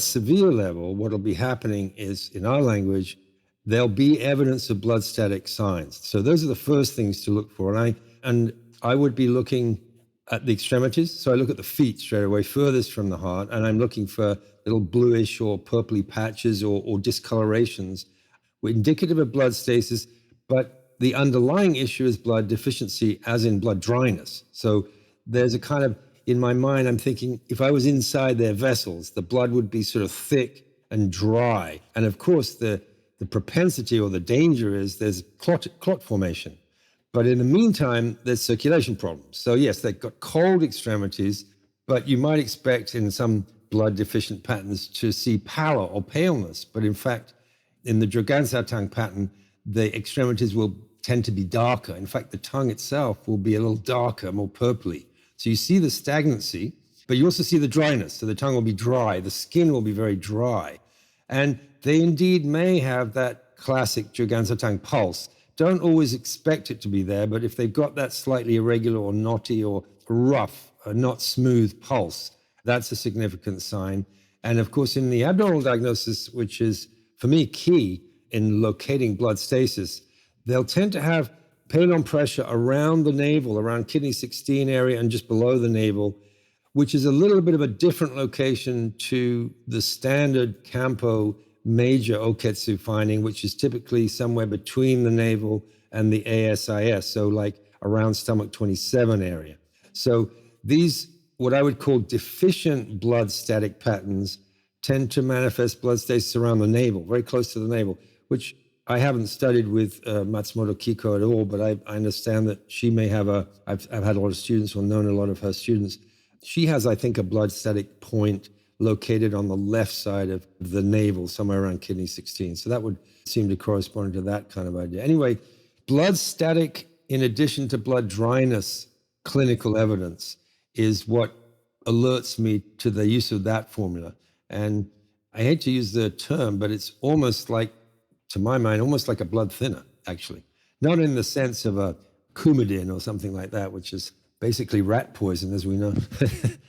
severe level, what will be happening is, in our language, there'll be evidence of blood static signs. So those are the first things to look for. And I would be looking at the extremities. So I look at the feet straight away, furthest from the heart, and I'm looking for little bluish or purpley patches or discolorations, indicative of blood stasis. But the underlying issue is blood deficiency, as in blood dryness. So there's a kind of, in my mind, I'm thinking if I was inside their vessels, the blood would be sort of thick and dry. And of course, the propensity or the danger is there's clot formation. But in the meantime, there's circulation problems. So yes, they've got cold extremities, but you might expect in some blood deficient patterns to see pallor or paleness. But in fact, in the Zhigansaotang pattern, the extremities will tend to be darker. In fact, the tongue itself will be a little darker, more purpley. So you see the stagnancy, but you also see the dryness. So the tongue will be dry, the skin will be very dry. And they indeed may have that classic Zhigansaotang pulse. Don't always expect it to be there, but if they've got that slightly irregular or knotty or rough, not smooth pulse, that's a significant sign. And of course, in the abdominal diagnosis, which is, for me, key in locating blood stasis, they'll tend to have pain on pressure around the navel, around kidney 16 area and just below the navel, which is a little bit of a different location to the standard Campo major Oketsu finding, which is typically somewhere between the navel and the ASIS, so like around stomach 27 area. So these, what I would call deficient blood static patterns, tend to manifest blood stasis around the navel, very close to the navel, which I haven't studied with Matsumoto Kiko at all, but I understand that she may have I've had a lot of students or known a lot of her students. She has, I think, a blood static point located on the left side of the navel, somewhere around kidney 16. So that would seem to correspond to that kind of idea. Anyway, blood static, in addition to blood dryness, clinical evidence is what alerts me to the use of that formula. And I hate to use the term, but it's almost like, to my mind, almost like a blood thinner, actually. Not in the sense of a Coumadin or something like that, which is basically rat poison, as we know.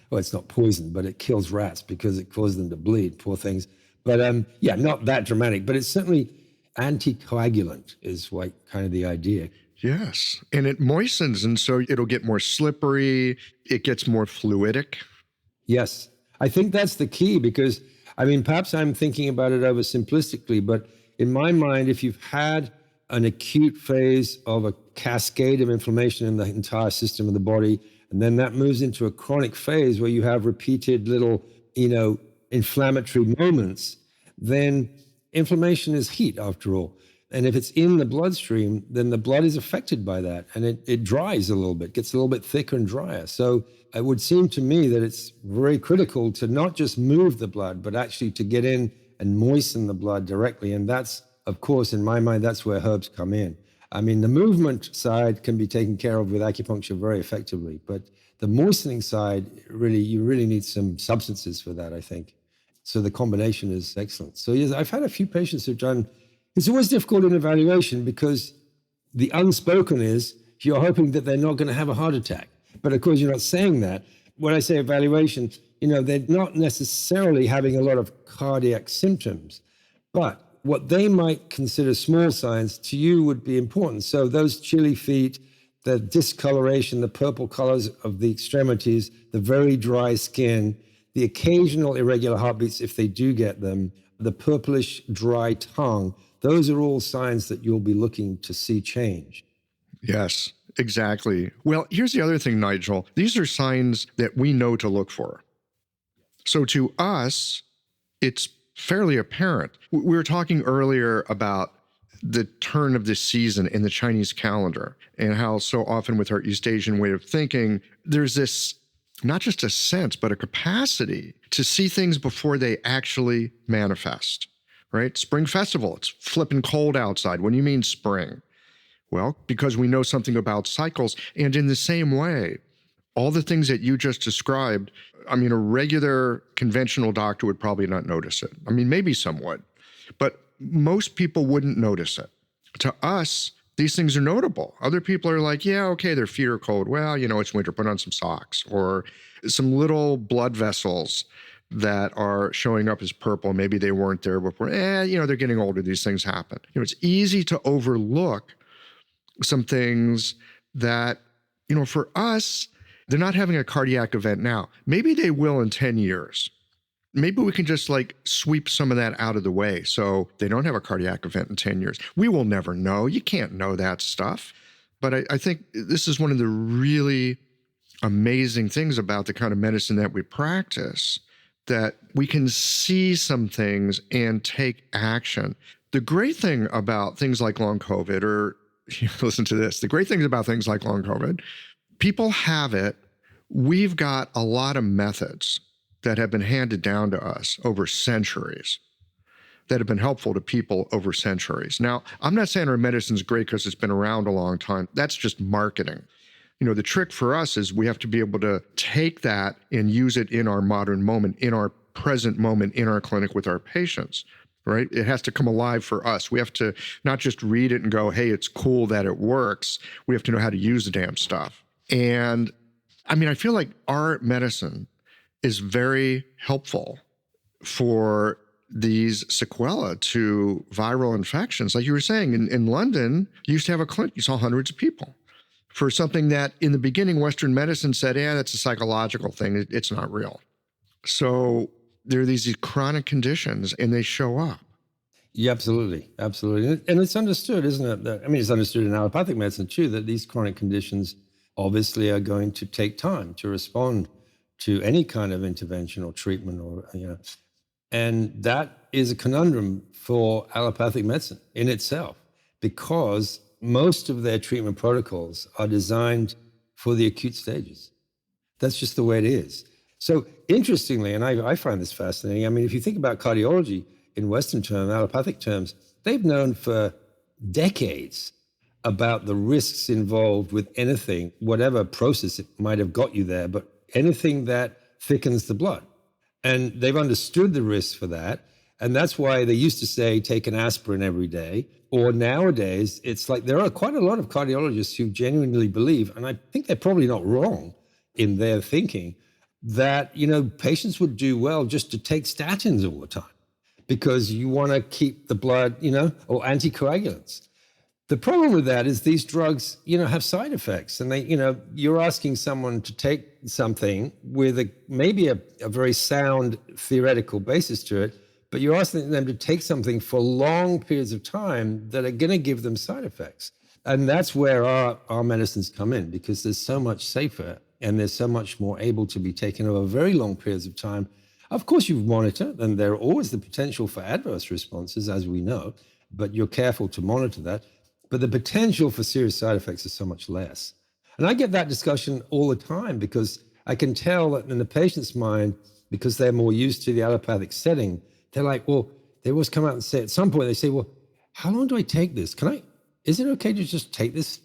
Well, it's not poison, but it kills rats because it causes them to bleed, poor things. But not that dramatic, but it's certainly anticoagulant is what kind of the idea. Yes, and it moistens, and so it'll get more slippery, it gets more fluidic. Yes, I think that's the key because, perhaps I'm thinking about it oversimplistically, but in my mind, if you've had an acute phase of a cascade of inflammation in the entire system of the body, and then that moves into a chronic phase where you have repeated little, inflammatory moments, then inflammation is heat after all. And if it's in the bloodstream, then the blood is affected by that, and it dries a little bit, gets a little bit thicker and drier. So it would seem to me that it's very critical to not just move the blood, but actually to get in and moisten the blood directly. And that's, of course, in my mind, that's where herbs come in. I mean, the movement side can be taken care of with acupuncture very effectively, but the moistening side, you really need some substances for that, I think. So the combination is excellent. So yes, I've had a few patients who've done. It's always difficult in evaluation because the unspoken is you're hoping that they're not going to have a heart attack. But of course, you're not saying that. When I say evaluation, they're not necessarily having a lot of cardiac symptoms, but what they might consider small signs to you would be important. So those chilly feet, the discoloration, the purple colors of the extremities, the very dry skin, the occasional irregular heartbeats if they do get them, the purplish dry tongue, those are all signs that you'll be looking to see change. Yes, exactly. Well, here's the other thing, Nigel. These are signs that we know to look for. So to us, it's fairly apparent. We were talking earlier about the turn of the season in the Chinese calendar and how so often with our East Asian way of thinking, there's this, not just a sense, but a capacity to see things before they actually manifest, right? Spring festival, it's flipping cold outside. What do you mean spring? Well, because we know something about cycles. And in the same way, all the things that you just described, I mean, a regular conventional doctor would probably not notice it. I mean, maybe somewhat, but most people wouldn't notice it. To us, these things are notable. Other people are like, yeah, okay, their feet are cold. Well, it's winter, put on some socks. Or some little blood vessels that are showing up as purple. Maybe they weren't there before. They're getting older. These things happen. It's easy to overlook some things that, for us, they're not having a cardiac event now. Maybe they will in 10 years. Maybe we can just sweep some of that out of the way so they don't have a cardiac event in 10 years. We will never know. You can't know that stuff. But I think this is one of the really amazing things about the kind of medicine that we practice, that we can see some things and take action. The great thing about things like long COVID, or listen to this, the great things about things like long COVID, people have it. We've got a lot of methods that have been handed down to us over centuries that have been helpful to people over centuries. Now, I'm not saying our medicine's great because it's been around a long time. That's just marketing. The trick for us is we have to be able to take that and use it in our modern moment, in our present moment, in our clinic with our patients, right? It has to come alive for us. We have to not just read it and go, hey, it's cool that it works. We have to know how to use the damn stuff. And I feel like our medicine is very helpful for these sequela to viral infections. Like you were saying, in London, you used to have a clinic, you saw hundreds of people for something that in the beginning, Western medicine said, that's a psychological thing. It's not real. So there are these chronic conditions and they show up. Yeah, absolutely. Absolutely. And it's understood, isn't it? It's understood in allopathic medicine too, that these chronic conditions obviously are going to take time to respond to any kind of intervention or treatment, and that is a conundrum for allopathic medicine in itself, because most of their treatment protocols are designed for the acute stages. That's just the way it is. So interestingly, and I find this fascinating, if you think about cardiology in Western terms, allopathic terms, they've known for decades about the risks involved with anything, whatever process it might have got you there, but anything that thickens the blood. And they've understood the risks for that. And that's why they used to say, take an aspirin every day. Or nowadays, it's like there are quite a lot of cardiologists who genuinely believe, and I think they're probably not wrong in their thinking, that, patients would do well just to take statins all the time because you want to keep the blood, or anticoagulants. The problem with that is these drugs, have side effects, and you're asking someone to take something with maybe a very sound theoretical basis to it, but you're asking them to take something for long periods of time that are going to give them side effects. And that's where our medicines come in, because they're so much safer and they're so much more able to be taken over very long periods of time. Of course, you monitor, and there are always the potential for adverse responses, as we know. but you're careful to monitor that. But the potential for serious side effects is so much less. And I get that discussion all the time because I can tell that in the patient's mind, because they're more used to the allopathic setting, they're like, well, they always come out and say at some point, they say, well, how long do I take this? Is it okay to just take this,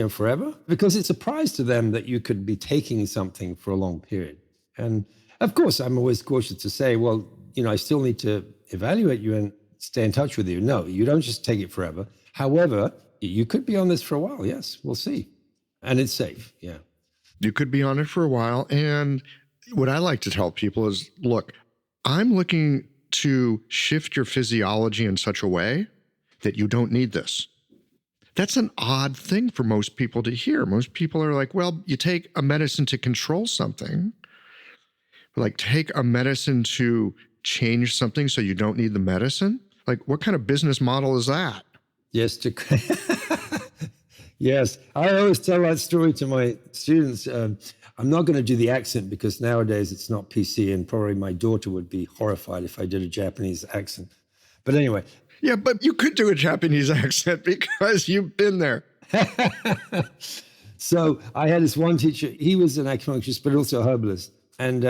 forever? Because it's a surprise to them that you could be taking something for a long period. And of course, I'm always cautious to say, well, I still need to evaluate you and stay in touch with you. No, you don't just take it forever. However, you could be on this for a while. Yes, we'll see. And it's safe. Yeah. You could be on it for a while. And what I like to tell people is, look, I'm looking to shift your physiology in such a way that you don't need this. That's an odd thing for most people to hear. Most people are like, well, you take a medicine to control something, like take a medicine to change something so you don't need the medicine. Like, what kind of business model is that? Yes, yes. I always tell that story to my students. I'm not going to do the accent because nowadays it's not PC, and probably my daughter would be horrified if I did a Japanese accent. But anyway. Yeah, but you could do a Japanese accent because you've been there. So I had this one teacher. He was an acupuncturist, but also a herbalist. And,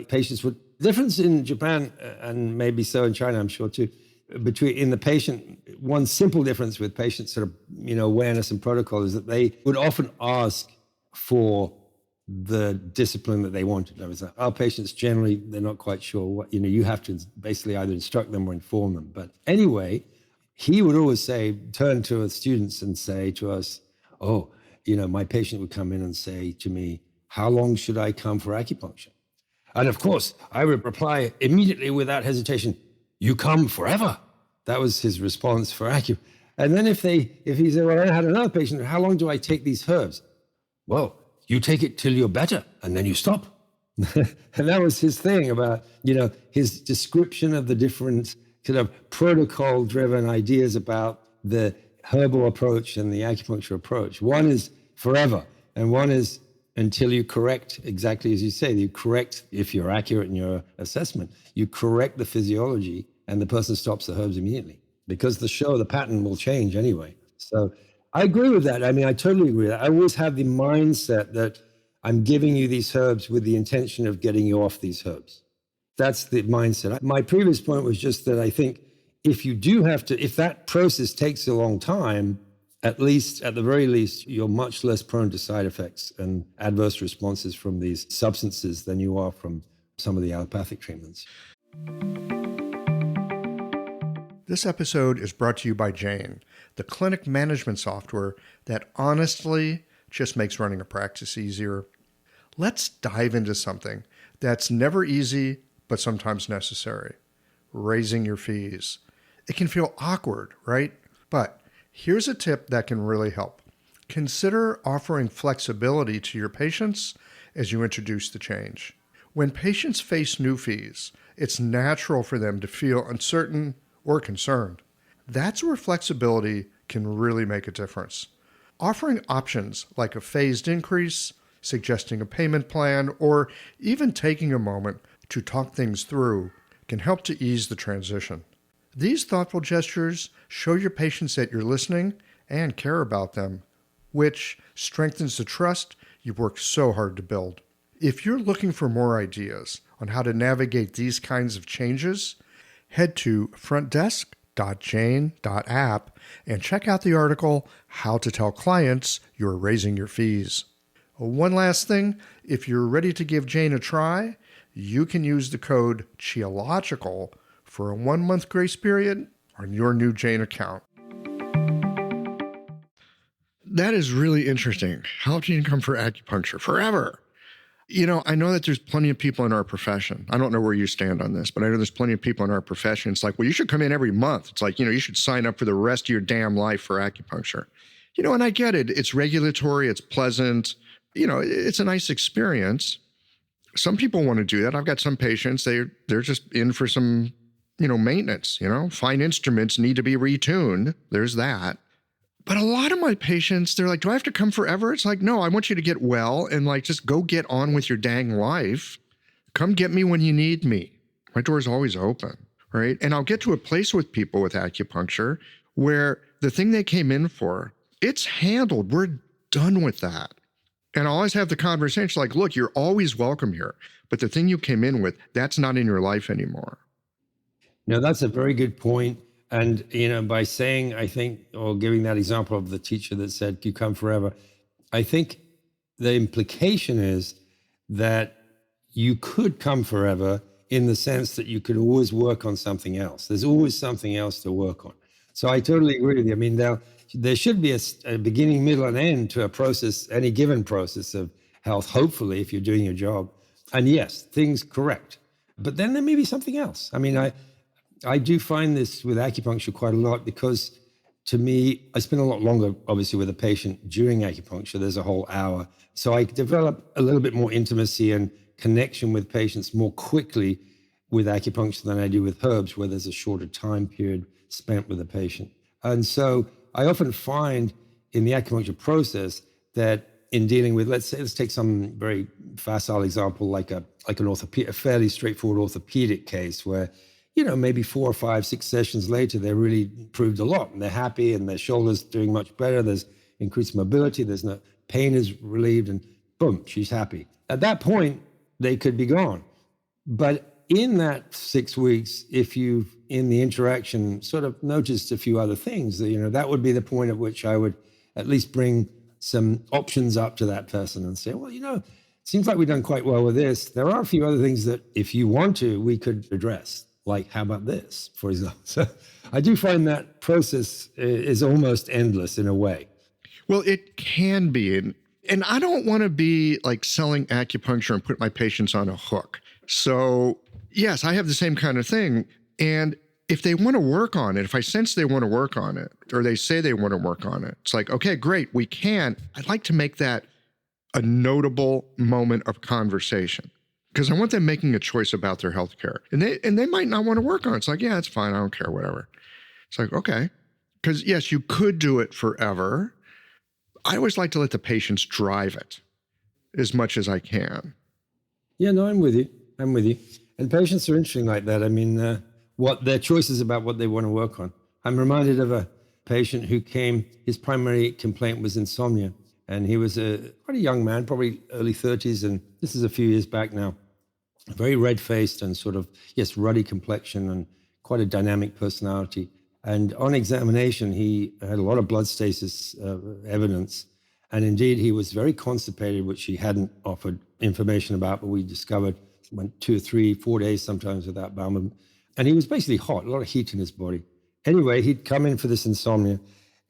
patients would, difference in Japan and maybe so in China, I'm sure too, in the patient, one simple difference with patients sort of, awareness and protocol is that they would often ask for the discipline that they wanted. Our patients generally, they're not quite sure what, you have to basically either instruct them or inform them. But anyway, he would always turn to his students and say to us, oh, my patient would come in and say to me, how long should I come for acupuncture? And of course, I would reply immediately without hesitation, you come forever. That was his response for acupuncture. And then if he said, well, I had another patient, how long do I take these herbs? Well, you take it till you're better, and then you stop. And that was his thing about, his description of the different kind of protocol-driven ideas about the herbal approach and the acupuncture approach. One is forever, and one is until you correct, exactly as you say, you correct, if you're accurate in your assessment, you correct the physiology, and the person stops the herbs immediately because the pattern will change anyway. So I agree with that. I mean, I totally agree with that. I always have the mindset that I'm giving you these herbs with the intention of getting you off these herbs. That's the mindset. My previous point was just that I think if that process takes a long time, at the very least, you're much less prone to side effects and adverse responses from these substances than you are from some of the allopathic treatments. This episode is brought to you by Jane, the clinic management software that honestly just makes running a practice easier. Let's dive into something that's never easy, but sometimes necessary: raising your fees. It can feel awkward, right? But here's a tip that can really help. Consider offering flexibility to your patients as you introduce the change. When patients face new fees, it's natural for them to feel uncertain or concerned. That's where flexibility can really make a difference. Offering options like a phased increase, suggesting a payment plan, or even taking a moment to talk things through can help to ease the transition. These thoughtful gestures show your patients that you're listening and care about them, which strengthens the trust you've worked so hard to build. If you're looking for more ideas on how to navigate these kinds of changes, head to frontdesk.jane.app and check out the article, How to Tell Clients You're Raising Your Fees. One last thing, if you're ready to give Jane a try, you can use the code CHEOLOGICAL for a 1-month grace period on your new Jane account. That is really interesting. How can you come for acupuncture forever? I know that there's plenty of people in our profession. I don't know where you stand on this, but I know there's plenty of people in our profession. It's like, well, you should come in every month. It's like, you should sign up for the rest of your damn life for acupuncture. And I get it. It's regulatory. It's pleasant. It's a nice experience. Some people want to do that. I've got some patients, they're just in for some, maintenance, fine instruments need to be retuned. There's that. But a lot of my patients, they're like, do I have to come forever? It's like, no, I want you to get well and just go get on with your dang life. Come get me when you need me. My door's always open, right? And I'll get to a place with people with acupuncture where the thing they came in for, it's handled. We're done with that. And I always have the conversation like, look, you're always welcome here, but the thing you came in with, that's not in your life anymore. No, that's a very good point. And, by saying, I think, or giving that example of the teacher that said, you come forever, I think the implication is that you could come forever in the sense that you could always work on something else. There's always something else to work on. So I totally agree with you. I mean, there should be a beginning, middle, and end to a process, any given process of health, hopefully, if you're doing your job. And yes, things correct. But then there may be something else. I mean, I do find this with acupuncture quite a lot because, to me, I spend a lot longer, obviously, with a patient during acupuncture. There's a whole hour. So I develop a little bit more intimacy and connection with patients more quickly with acupuncture than I do with herbs, where there's a shorter time period spent with a patient. And so I often find in the acupuncture process that in dealing with, let's take some very facile example, like a fairly straightforward orthopedic case where, maybe 4 or 5, 6 sessions later, they really improved a lot and they're happy and their shoulder's doing much better. There's increased mobility. There's no pain is relieved and boom, she's happy. At that point, they could be gone. But in that 6 weeks, if you've in the interaction sort of noticed a few other things, that would be the point at which I would at least bring some options up to that person and say, well, it seems like we've done quite well with this. There are a few other things that if you want to, we could address. Like, how about this, for example? So I do find that process is almost endless in a way. Well, it can be. And I don't want to be like selling acupuncture and put my patients on a hook. So yes, I have the same kind of thing. And if they want to work on it, if I sense they want to work on it, or they say they want to work on it, it's like, okay, great, we can. I'd like to make that a notable moment of conversation because I want them making a choice about their healthcare. And they might not want to work on it. It's like, yeah, it's fine. I don't care, whatever. It's like, okay. Because yes, you could do it forever. I always like to let the patients drive it as much as I can. Yeah, no, I'm with you. And patients are interesting like that. I mean, what their choices about what they want to work on. I'm reminded of a patient who came, his primary complaint was insomnia. And he was quite a young man, probably early 30s. And this is a few years back now. Very red-faced and sort of, yes, ruddy complexion and quite a dynamic personality. And on examination, he had a lot of blood stasis evidence. And indeed, he was very constipated, which he hadn't offered information about, but we discovered went 2 or 3, 4 days sometimes without bowel movement. And he was basically hot, a lot of heat in his body. Anyway, he'd come in for this insomnia,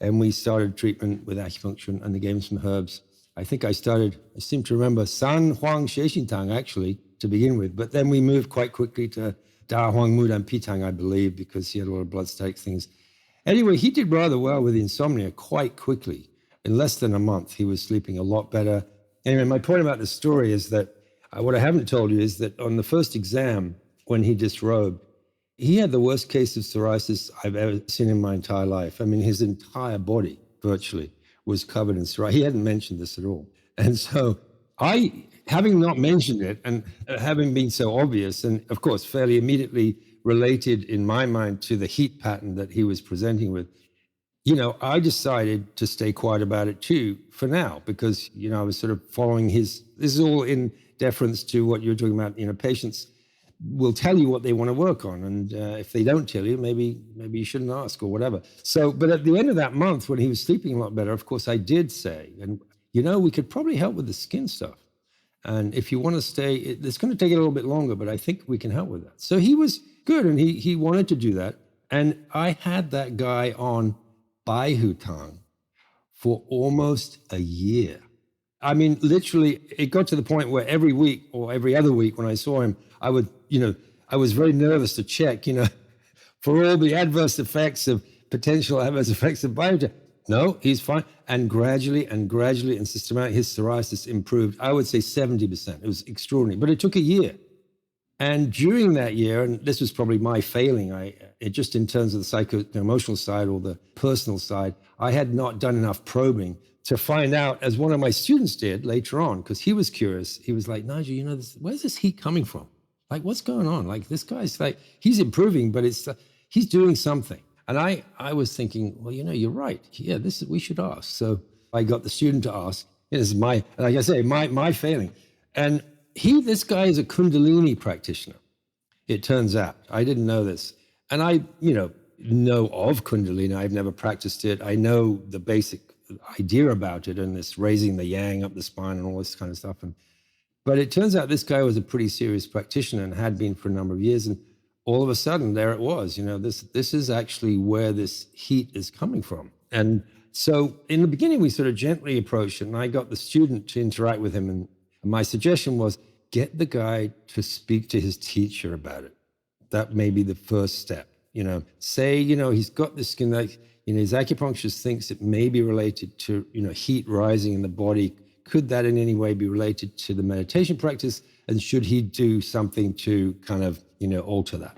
and we started treatment with acupuncture, and they gave him some herbs. I seem to remember San Huang Xie actually, to begin with. But then we moved quite quickly to Da Huang Mudan Pitang, I believe, because he had a lot of blood static things. Anyway, he did rather well with insomnia quite quickly. In less than a month, he was sleeping a lot better. Anyway, my point about the story is that what I haven't told you is that on the first exam, when he disrobed, he had the worst case of psoriasis I've ever seen in my entire life. I mean, his entire body virtually was covered in psoriasis. He hadn't mentioned this at all. And so having not mentioned it and having been so obvious and, of course, fairly immediately related in my mind to the heat pattern that he was presenting with, I decided to stay quiet about it too for now because, I was sort of following this is all in deference to what you're talking about, patients will tell you what they want to work on. And if they don't tell you, maybe you shouldn't ask or whatever. So, but at the end of that month, when he was sleeping a lot better, of course, I did say, and, we could probably help with the skin stuff. And if you want to stay, it's going to take a little bit longer, but I think we can help with that. So he was good, and he wanted to do that. And I had that guy on Baihutang for almost a year. I mean, literally, it got to the point where every week or every other week when I saw him, I would, I was very nervous to check, for all the potential adverse effects of Baihutang. No, he's fine. And gradually and systematically, his psoriasis improved, I would say 70%. It was extraordinary, but it took a year. And during that year, and this was probably my failing, just in terms of the psycho-emotional side or the personal side, I had not done enough probing to find out, as one of my students did later on, because he was curious. He was like, Nigel, where's this heat coming from? Like, what's going on? Like, this guy's like, he's improving, but he's doing something. And I was thinking, well, you're right. Yeah, we should ask. So I got the student to ask. This is like I say, my failing. And this guy is a Kundalini practitioner. It turns out. I didn't know this. And I, know of Kundalini. I've never practiced it. I know the basic idea about it and this raising the yang up the spine and all this kind of stuff. But it turns out this guy was a pretty serious practitioner and had been for a number of years. And all of a sudden, there it was. This is actually where this heat is coming from. And so in the beginning, we sort of gently approached it, and I got the student to interact with him. And my suggestion was, get the guy to speak to his teacher about it. That may be the first step. Say, he's got this skin, like, his acupuncturist thinks it may be related to, heat rising in the body. Could that in any way be related to the meditation practice? And should he do something to kind of, alter that?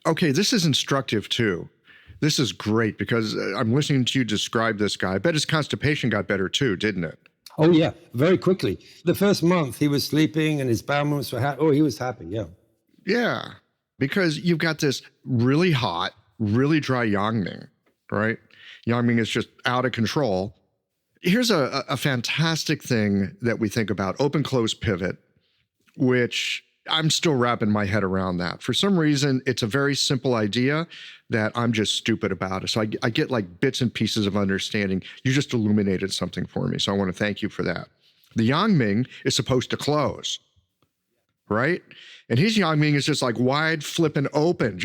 Okay, this is instructive too. This is great because I'm listening to you describe this guy. I bet his constipation got better too, didn't it? Oh, yeah, very quickly. The first month he was sleeping and his bowel movements were happy. Oh, he was happy, yeah. Yeah, because you've got this really hot, really dry Yangming, right? Yangming is just out of control. Here's a fantastic thing that we think about, open-close pivot, which I'm still wrapping my head around that. For some reason, it's a very simple idea that I'm just stupid about it. So I get like bits and pieces of understanding. You just illuminated something for me, so I want to thank you for that. The Yangming is supposed to close, right? And his Yangming is just like wide flipping open,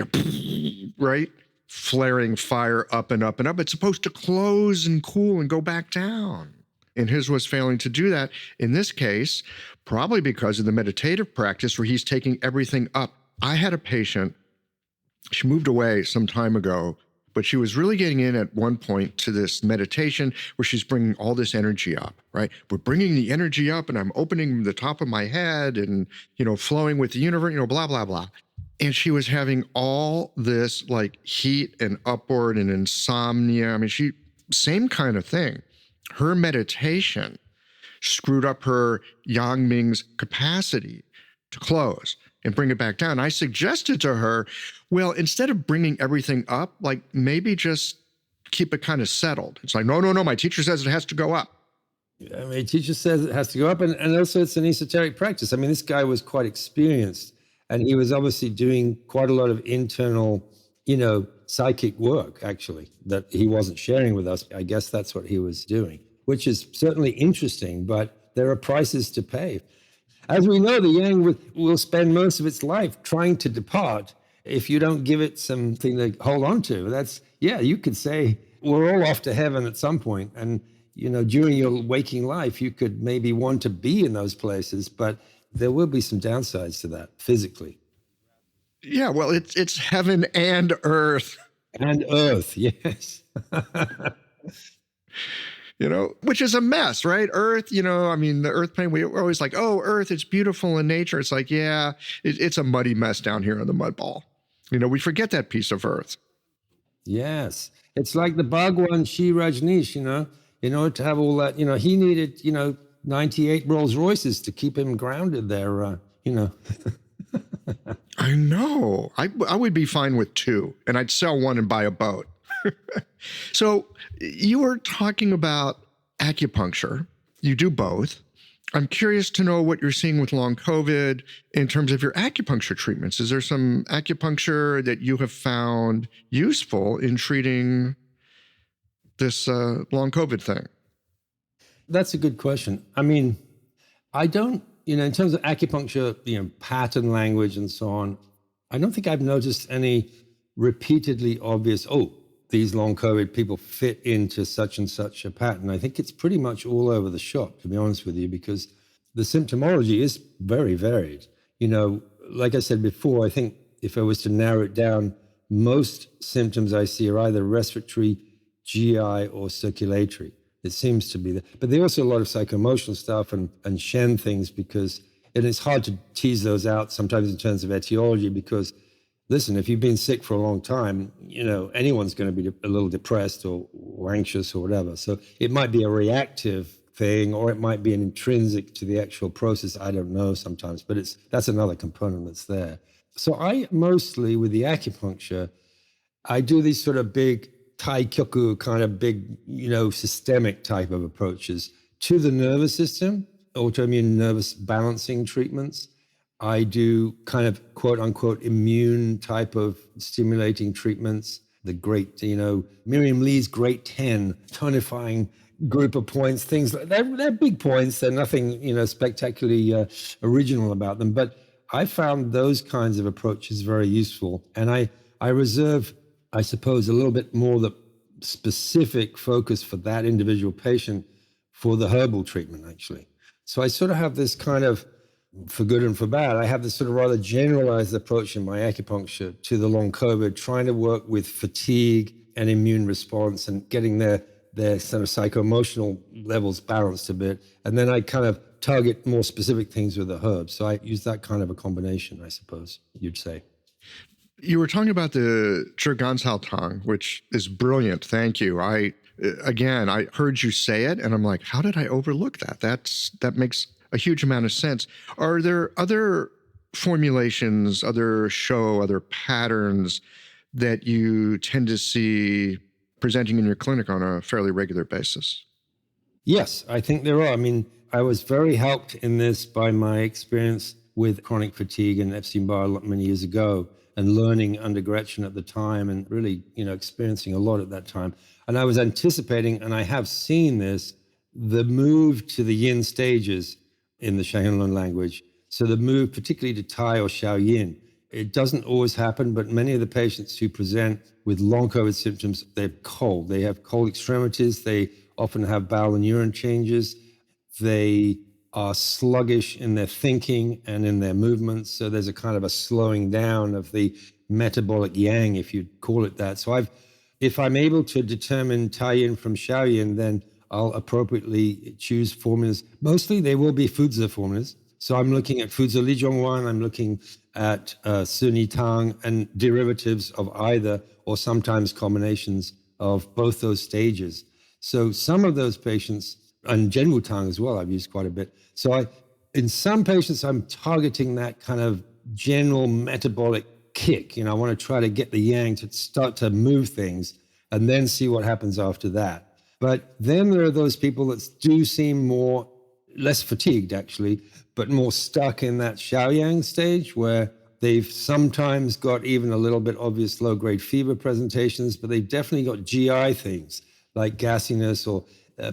right? Flaring fire up and up and up. It's supposed to close and cool and go back down. And his was failing to do that. In this case, probably because of the meditative practice where he's taking everything up. I had a patient, she moved away some time ago, but she was really getting in at one point to this meditation where she's bringing all this energy up, right? We're bringing the energy up and I'm opening the top of my head and, flowing with the universe, blah, blah, blah. And she was having all this like heat and upward and insomnia. I mean, same kind of thing. Her meditation screwed up her Yangming's capacity to close and bring it back down. I suggested to her, well, instead of bringing everything up, like maybe just keep it kind of settled. It's like, no, my teacher says it has to go up. I mean, teacher says it has to go up. And also it's an esoteric practice. I mean, this guy was quite experienced. And he was obviously doing quite a lot of internal, psychic work, actually, that he wasn't sharing with us. I guess that's what he was doing, which is certainly interesting, but there are prices to pay. As we know, the yang will spend most of its life trying to depart if you don't give it something to hold on to. You could say we're all off to heaven at some point. And, during your waking life, you could maybe want to be in those places, but there will be some downsides to that physically. Yeah, well, it's heaven and earth. And earth, yes. Which is a mess, right? Earth, the earth plane, we're always like, oh, earth, it's beautiful in nature. It's like, yeah, it's a muddy mess down here on the mud ball. We forget that piece of earth. Yes. It's like the Bhagwan Sri Rajneesh, in order to have all that, he needed, 98 Rolls Royces to keep him grounded there, I know. I would be fine with 2, and I'd sell one and buy a boat. So you were talking about acupuncture. You do both. I'm curious to know what you're seeing with long COVID in terms of your acupuncture treatments. Is there some acupuncture that you have found useful in treating this long COVID thing? That's a good question. I mean, I don't, in terms of acupuncture, pattern language and so on, I don't think I've noticed any repeatedly obvious, these long COVID people fit into such and such a pattern. I think it's pretty much all over the shop, to be honest with you, because the symptomology is very varied. Like I said before, I think if I was to narrow it down, most symptoms I see are either respiratory, GI, or circulatory. It seems to be that. But there's also a lot of psycho-emotional stuff and Shen things and it's hard to tease those out sometimes in terms of etiology because, listen, if you've been sick for a long time, anyone's going to be a little depressed or anxious or whatever. So it might be a reactive thing, or it might be an intrinsic to the actual process. I don't know sometimes, but that's another component that's there. So I mostly, with the acupuncture, I do these sort of big taikyoku kind of big, systemic type of approaches to the nervous system, autoimmune nervous balancing treatments. I do kind of quote unquote immune type of stimulating treatments. The great, Miriam Lee's great 10 tonifying group of points, things like that. They're big points. They're nothing, spectacularly original about them. But I found those kinds of approaches very useful. And I reserve, I suppose, a little bit more the specific focus for that individual patient for the herbal treatment, actually. So I sort of have this kind of, for good and for bad, I have this sort of rather generalized approach in my acupuncture to the long COVID, trying to work with fatigue and immune response and getting their sort of psycho-emotional levels balanced a bit. And then I kind of target more specific things with the herbs. So I use that kind of a combination, I suppose you'd say. You were talking about the Zhiganzhao Tang, which is brilliant. Thank you. I heard you say it, and I'm like, how did I overlook that? That makes a huge amount of sense. Are there other formulations, other patterns that you tend to see presenting in your clinic on a fairly regular basis? Yes, I think there are. I mean, I was very helped in this by my experience with chronic fatigue and Epstein-Barr many years ago, and learning under Gretchen at the time, and really, experiencing a lot at that time. And I was anticipating, and I have seen this, the move to the yin stages in the Xianlun language. So the move particularly to Tai or Xiao Yin. It doesn't always happen, but many of the patients who present with long COVID symptoms, they're cold. They have cold extremities. They often have bowel and urine changes. They are sluggish in their thinking and in their movements. So there's a kind of a slowing down of the metabolic yang, if you'd call it that. So if I'm able to determine Tai Yin from Xiao Yin, then I'll appropriately choose formulas. Mostly they will be Fuzi formulas. So I'm looking at Fuzi Lijongwan, I'm looking at Suni Tang and derivatives of either, or sometimes combinations of both those stages. So some of those patients, and Zhenwu Tang as well, I've used quite a bit. So in some patients, I'm targeting that kind of general metabolic kick. I want to try to get the yang to start to move things and then see what happens after that. But then there are those people that do seem less fatigued actually, but more stuck in that Xiaoyang stage where they've sometimes got even a little bit obvious low-grade fever presentations, but they've definitely got GI things like gassiness or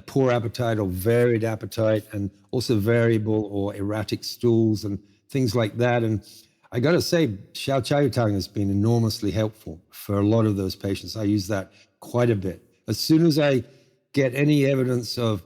poor appetite or varied appetite, and also variable or erratic stools and things like that. And I got to say, Xiao Chayu Tang has been enormously helpful for a lot of those patients. I use that quite a bit. As soon as I get any evidence of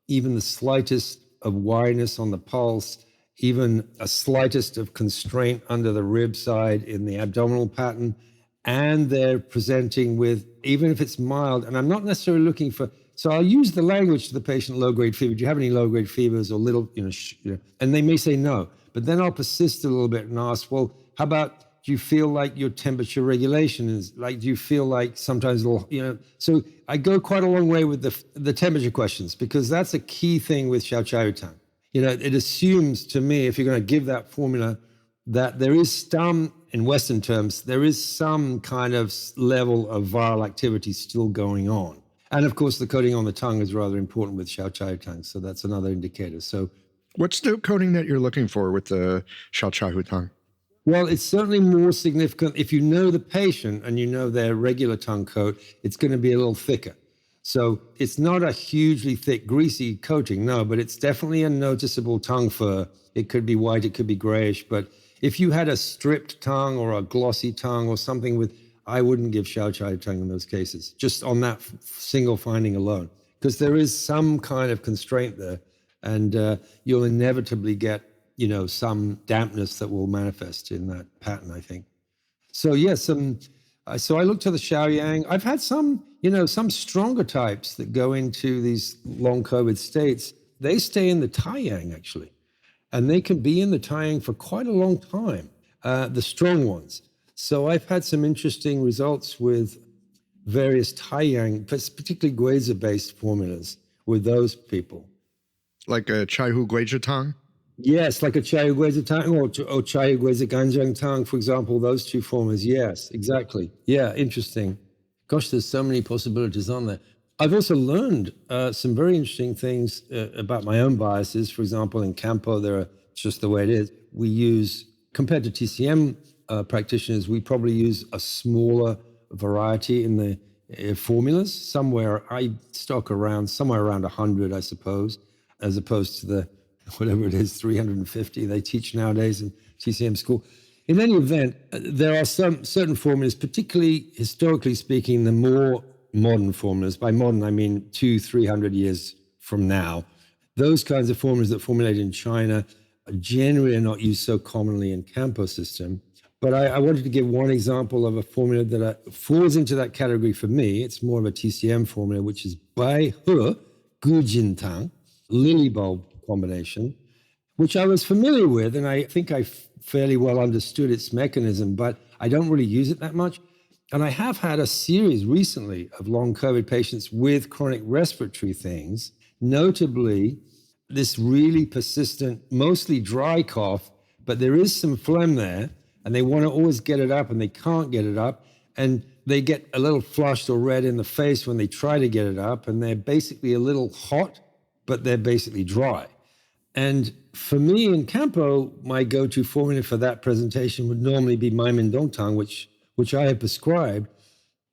even the slightest of wideness on the pulse, even a slightest of constraint under the rib side in the abdominal pattern, and they're presenting with, even if it's mild, and I'm not necessarily looking for, so I'll use the language to the patient, low-grade fever. Do you have any low-grade fevers or little, and they may say no, but then I'll persist a little bit and ask, well, how about, do you feel like your temperature regulation is, like, do you feel like sometimes a little, so I go quite a long way with the temperature questions, because that's a key thing with Xiao Chayu Tang. It assumes to me, if you're going to give that formula, that there is some, in Western terms, there is some kind of level of viral activity still going on. And of course, the coating on the tongue is rather important with Xiao Chayu Tang, so that's another indicator. So, what's the coating that you're looking for with the Xiao Chayu Tang? Well, it's certainly more significant. If you know the patient and you know their regular tongue coat, it's going to be a little thicker. So it's not a hugely thick, greasy coating, no, but it's definitely a noticeable tongue fur. It could be white, it could be grayish, but if you had a stripped tongue or a glossy tongue or something with, I wouldn't give Xiao Chayu Tang in those cases, just on that single finding alone, because there is some kind of constraint there, and you'll inevitably get, some dampness that will manifest in that pattern, I think. So yes, so I look to the Xiaoyang. I've had some stronger types that go into these long COVID states. They stay in the Taiyang actually, and they can be in the Taiyang for quite a long time, the strong ones. So I've had some interesting results with various Taiyang, particularly Guiza-based formulas with those people. Like a chai hu guizhi tang? Yes, like a chai guizi tang or chai guizi ganjiang tang, for example, those two formulas. Yes, exactly. Yeah, interesting. Gosh, there's so many possibilities on there. I've also learned some very interesting things about my own biases. For example, in Campo, it's just the way it is. We use, compared to TCM practitioners, we probably use a smaller variety in the formulas. I stock somewhere around 100, I suppose, as opposed to the whatever it is, 350 they teach nowadays in TCM school. In any event, there are some certain formulas, particularly historically speaking, the more modern formulas. By modern, I mean 200-300 years from now. Those kinds of formulas that formulate in China generally are not used so commonly in Campo system. But I wanted to give one example of a formula that falls into that category for me. It's more of a TCM formula, which is Bai He Gu Jin Tang, lily bulb combination, which I was familiar with, and I think I fairly well understood its mechanism, but I don't really use it that much. And I have had a series recently of long COVID patients with chronic respiratory things, notably this really persistent, mostly dry cough, but there is some phlegm there, and they want to always get it up, and they can't get it up, and they get a little flushed or red in the face when they try to get it up, and they're basically a little hot, but they're basically dry. And for me in Campo, my go-to formula for that presentation would normally be Maimendongtang, which I have prescribed.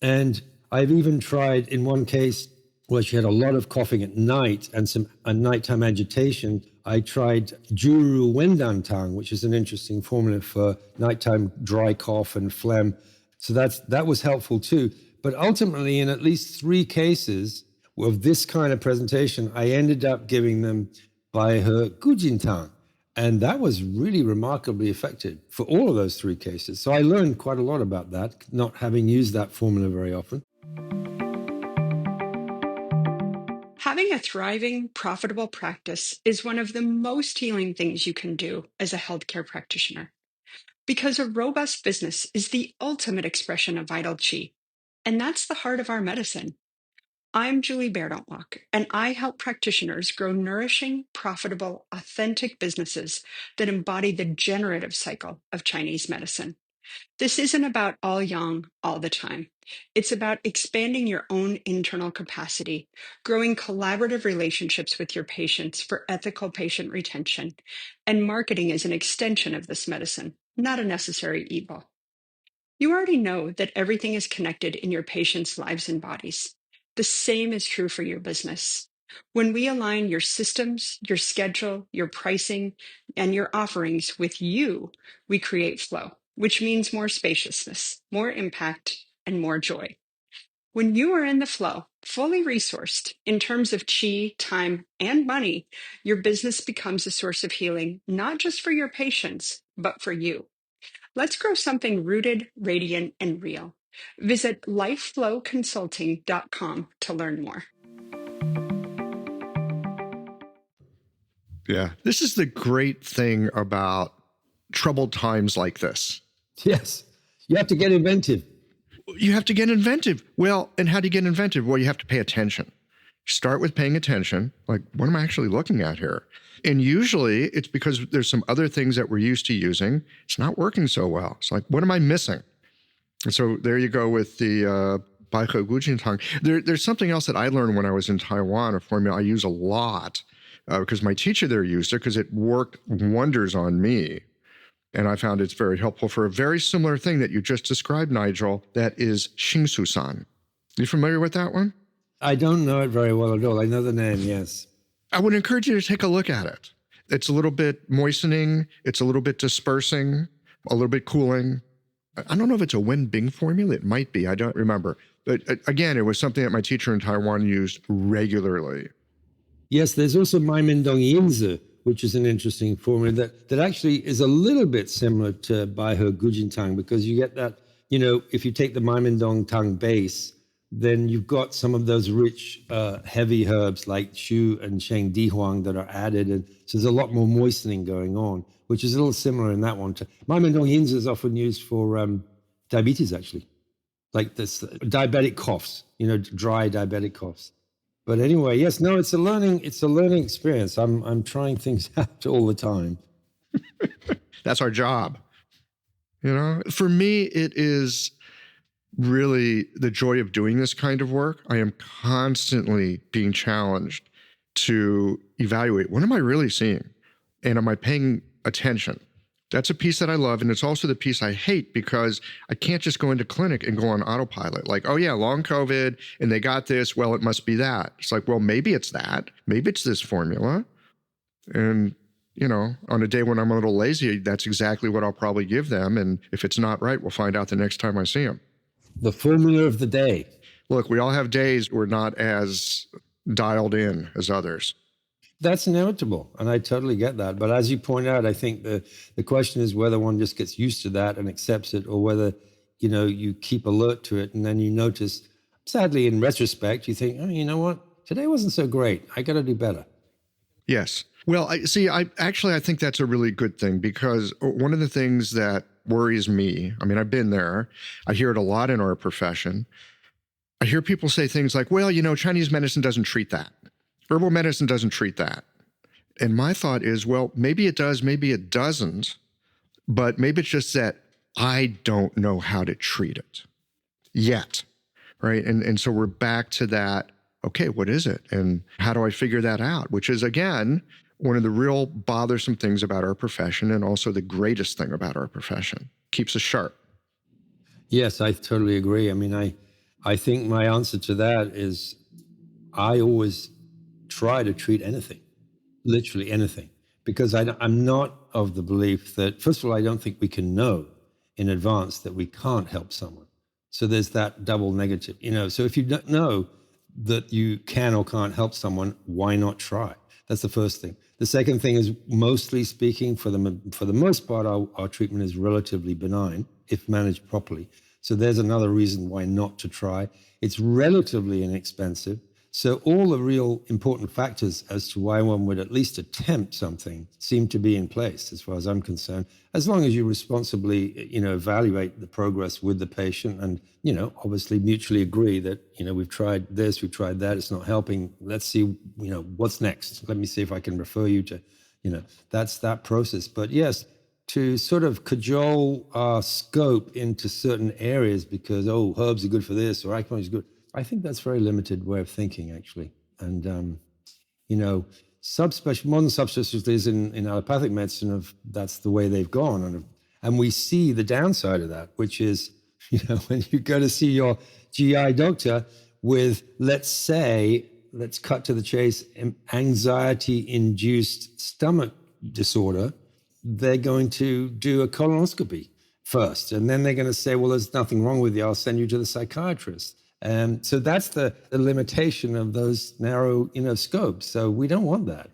And I've even tried in one case where she had a lot of coughing at night and a nighttime agitation. I tried Juru Wendantang, which is an interesting formula for nighttime dry cough and phlegm. So that was helpful too. But ultimately, in at least 3 cases of this kind of presentation, I ended up giving them by her Gujintang. And that was really remarkably effective for all of those 3 cases. So I learned quite a lot about that, not having used that formula very often. Having a thriving, profitable practice is one of the most healing things you can do as a healthcare practitioner. Because a robust business is the ultimate expression of vital qi. And that's the heart of our medicine. I'm Julie Bairdontlock, and I help practitioners grow nourishing, profitable, authentic businesses that embody the generative cycle of Chinese medicine. This isn't about all yang all the time. It's about expanding your own internal capacity, growing collaborative relationships with your patients for ethical patient retention, and marketing as an extension of this medicine, not a necessary evil. You already know that everything is connected in your patients' lives and bodies. The same is true for your business. When we align your systems, your schedule, your pricing, and your offerings with you, we create flow, which means more spaciousness, more impact, and more joy. When you are in the flow, fully resourced in terms of chi, time, and money, your business becomes a source of healing, not just for your patients, but for you. Let's grow something rooted, radiant, and real. Visit lifeflowconsulting.com to learn more. Yeah. This is the great thing about troubled times like this. Yes, you have to get inventive. You have to get inventive. Well, and how do you get inventive? Well, you have to pay attention. Start with paying attention. Like, what am I actually looking at here? And usually it's because there's some other things that we're used to using. It's not working so well. It's like, what am I missing? And so there you go with the Bai He Gu Jin Tang. There's something else that I learned when I was in Taiwan, a formula I use a lot because my teacher there used it because it worked wonders on me. And I found it's very helpful for a very similar thing that you just described, Nigel, that is Xingsu-san. You familiar with that one? I don't know it very well at all. I know the name, yes. I would encourage you to take a look at it. It's a little bit moistening. It's a little bit dispersing, a little bit cooling. I don't know if it's a Wen-Bing formula. It might be. I don't remember. But again, it was something that my teacher in Taiwan used regularly. Yes, there's also Maimendong Yinzi, which is an interesting formula that actually is a little bit similar to Bai He Gu Jin Tang because you get that, if you take the Maimendong Tang base, then you've got some of those rich, heavy herbs like Shu and Sheng Di Huang that are added. And so there's a lot more moistening going on, which is a little similar in that one. Maimendong Yinzi is often used for diabetes, actually, like this diabetic coughs, dry diabetic coughs. But anyway, yes, no, it's a learning experience. I'm trying things out all the time. That's our job. For me, it is really the joy of doing this kind of work. I am constantly being challenged to evaluate, what am I really seeing? And am I paying attention? That's a piece that I love. And it's also the piece I hate, because I can't just go into clinic and go on autopilot. Like, oh yeah, long COVID and they got this. Well, it must be that. It's like, well, maybe it's that. Maybe it's this formula. And, on a day when I'm a little lazy, that's exactly what I'll probably give them. And if it's not right, we'll find out the next time I see them. The formula of the day. Look, we all have days we're not as dialed in as others. That's inevitable, and I totally get that. But as you point out, I think the question is whether one just gets used to that and accepts it, or whether, you keep alert to it, and then you notice, sadly, in retrospect, you think, oh, you know what? Today wasn't so great. I got to do better. Yes. Well, I think that's a really good thing, because one of the things that worries me, I've been there, I hear it a lot in our profession. I hear people say things like, well, Chinese medicine doesn't treat that. Herbal medicine doesn't treat that. And my thought is, well, maybe it does, maybe it doesn't, but maybe it's just that I don't know how to treat it yet, right? And so we're back to that, okay, what is it? And how do I figure that out? Which is, again, one of the real bothersome things about our profession, and also the greatest thing about our profession. Keeps us sharp. Yes, I totally agree. I think my answer to that is I always try to treat anything, literally anything, because I'm not of the belief that, first of all, I don't think we can know in advance that we can't help someone. So there's that double negative, So if you don't know that you can or can't help someone, why not try? That's the first thing. The second thing is, mostly speaking, for the most part, our treatment is relatively benign if managed properly. So there's another reason why not to try. It's relatively inexpensive. So all the real important factors as to why one would at least attempt something seem to be in place, as far as I'm concerned, as long as you responsibly, evaluate the progress with the patient and, obviously mutually agree that, we've tried this, we've tried that, it's not helping. Let's see, what's next. Let me see if I can refer you to, that's that process. But yes, to sort of cajole our scope into certain areas because, herbs are good for this or acupuncture is good, I think that's a very limited way of thinking, actually. And, modern subspecialties in allopathic medicine, that's the way they've gone. And we see the downside of that, which is, when you go to see your GI doctor with, let's cut to the chase, anxiety-induced stomach disorder, they're going to do a colonoscopy first. And then they're going to say, well, there's nothing wrong with you. I'll send you to the psychiatrist. So that's the limitation of those narrow, scopes. So we don't want that.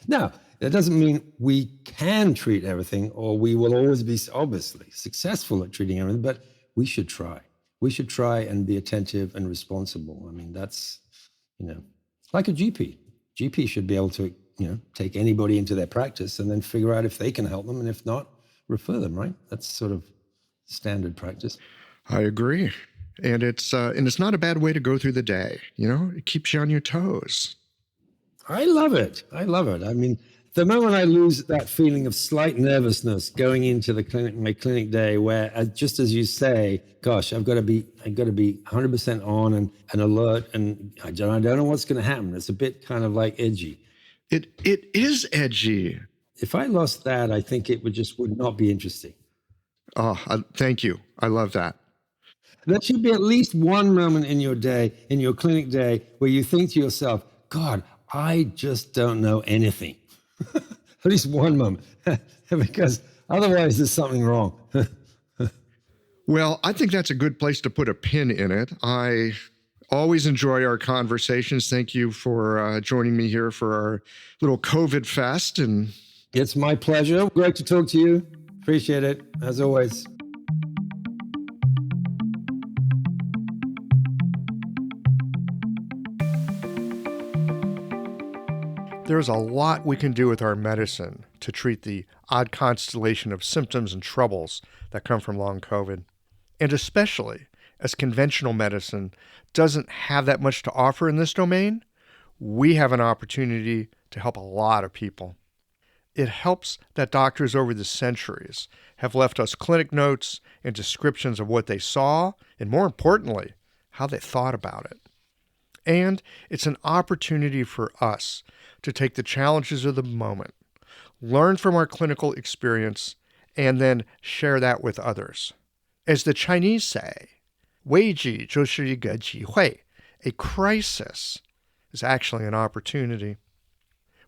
Now, that doesn't mean we can treat everything or we will always be obviously successful at treating everything, but we should try. We should try and be attentive and responsible. That's, like a GP. GP should be able to, take anybody into their practice and then figure out if they can help them. And if not, refer them, right? That's sort of standard practice. I agree. And it's not a bad way to go through the day. It keeps you on your toes. I love it. The moment I lose that feeling of slight nervousness going into my clinic day, where just as you say, gosh, I've got to be 100% on and alert, and I don't know what's going to happen. It's a bit kind of like edgy. It is edgy. If I lost that, I think it would not be interesting. Oh, thank you. I love that. There should be at least one moment in your day, in your clinic day, where you think to yourself, God, I just don't know anything. At least one moment, because otherwise there's something wrong. Well, I think that's a good place to put a pin in it. I always enjoy our conversations. Thank you for joining me here for our little COVID fest. And it's my pleasure. Great to talk to you. Appreciate it, as always. There's a lot we can do with our medicine to treat the odd constellation of symptoms and troubles that come from long COVID, and especially as conventional medicine doesn't have that much to offer in this domain, we have an opportunity to help a lot of people. It helps that doctors over the centuries have left us clinic notes and descriptions of what they saw, and more importantly, how they thought about it. And it's an opportunity for us to take the challenges of the moment, learn from our clinical experience, and then share that with others. As the Chinese say, 危机就是一个机会. A crisis is actually an opportunity.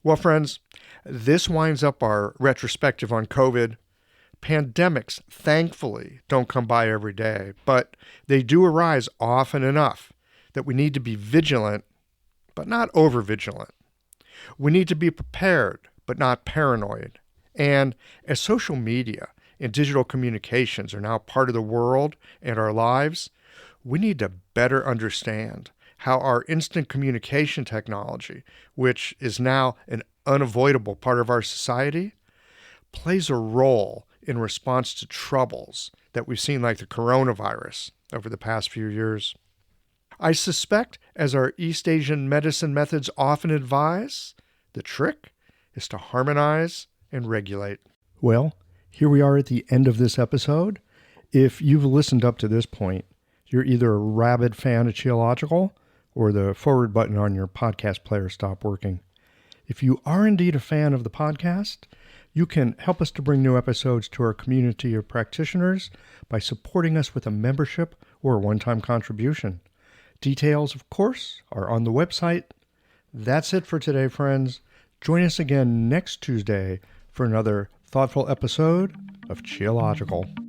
Well, friends, this winds up our retrospective on COVID. Pandemics, thankfully, don't come by every day, but they do arise often enough that we need to be vigilant, but not over-vigilant. We need to be prepared, but not paranoid. And as social media and digital communications are now part of the world and our lives, we need to better understand how our instant communication technology, which is now an unavoidable part of our society, plays a role in response to troubles that we've seen like the coronavirus over the past few years. I suspect, as our East Asian medicine methods often advise, the trick is to harmonize and regulate. Well, here we are at the end of this episode. If you've listened up to this point, you're either a rabid fan of Qiological or the forward button on your podcast player stopped working. If you are indeed a fan of the podcast, you can help us to bring new episodes to our community of practitioners by supporting us with a membership or a one-time contribution. Details, of course, are on the website. That's it for today, friends. Join us again next Tuesday for another thoughtful episode of Qiological.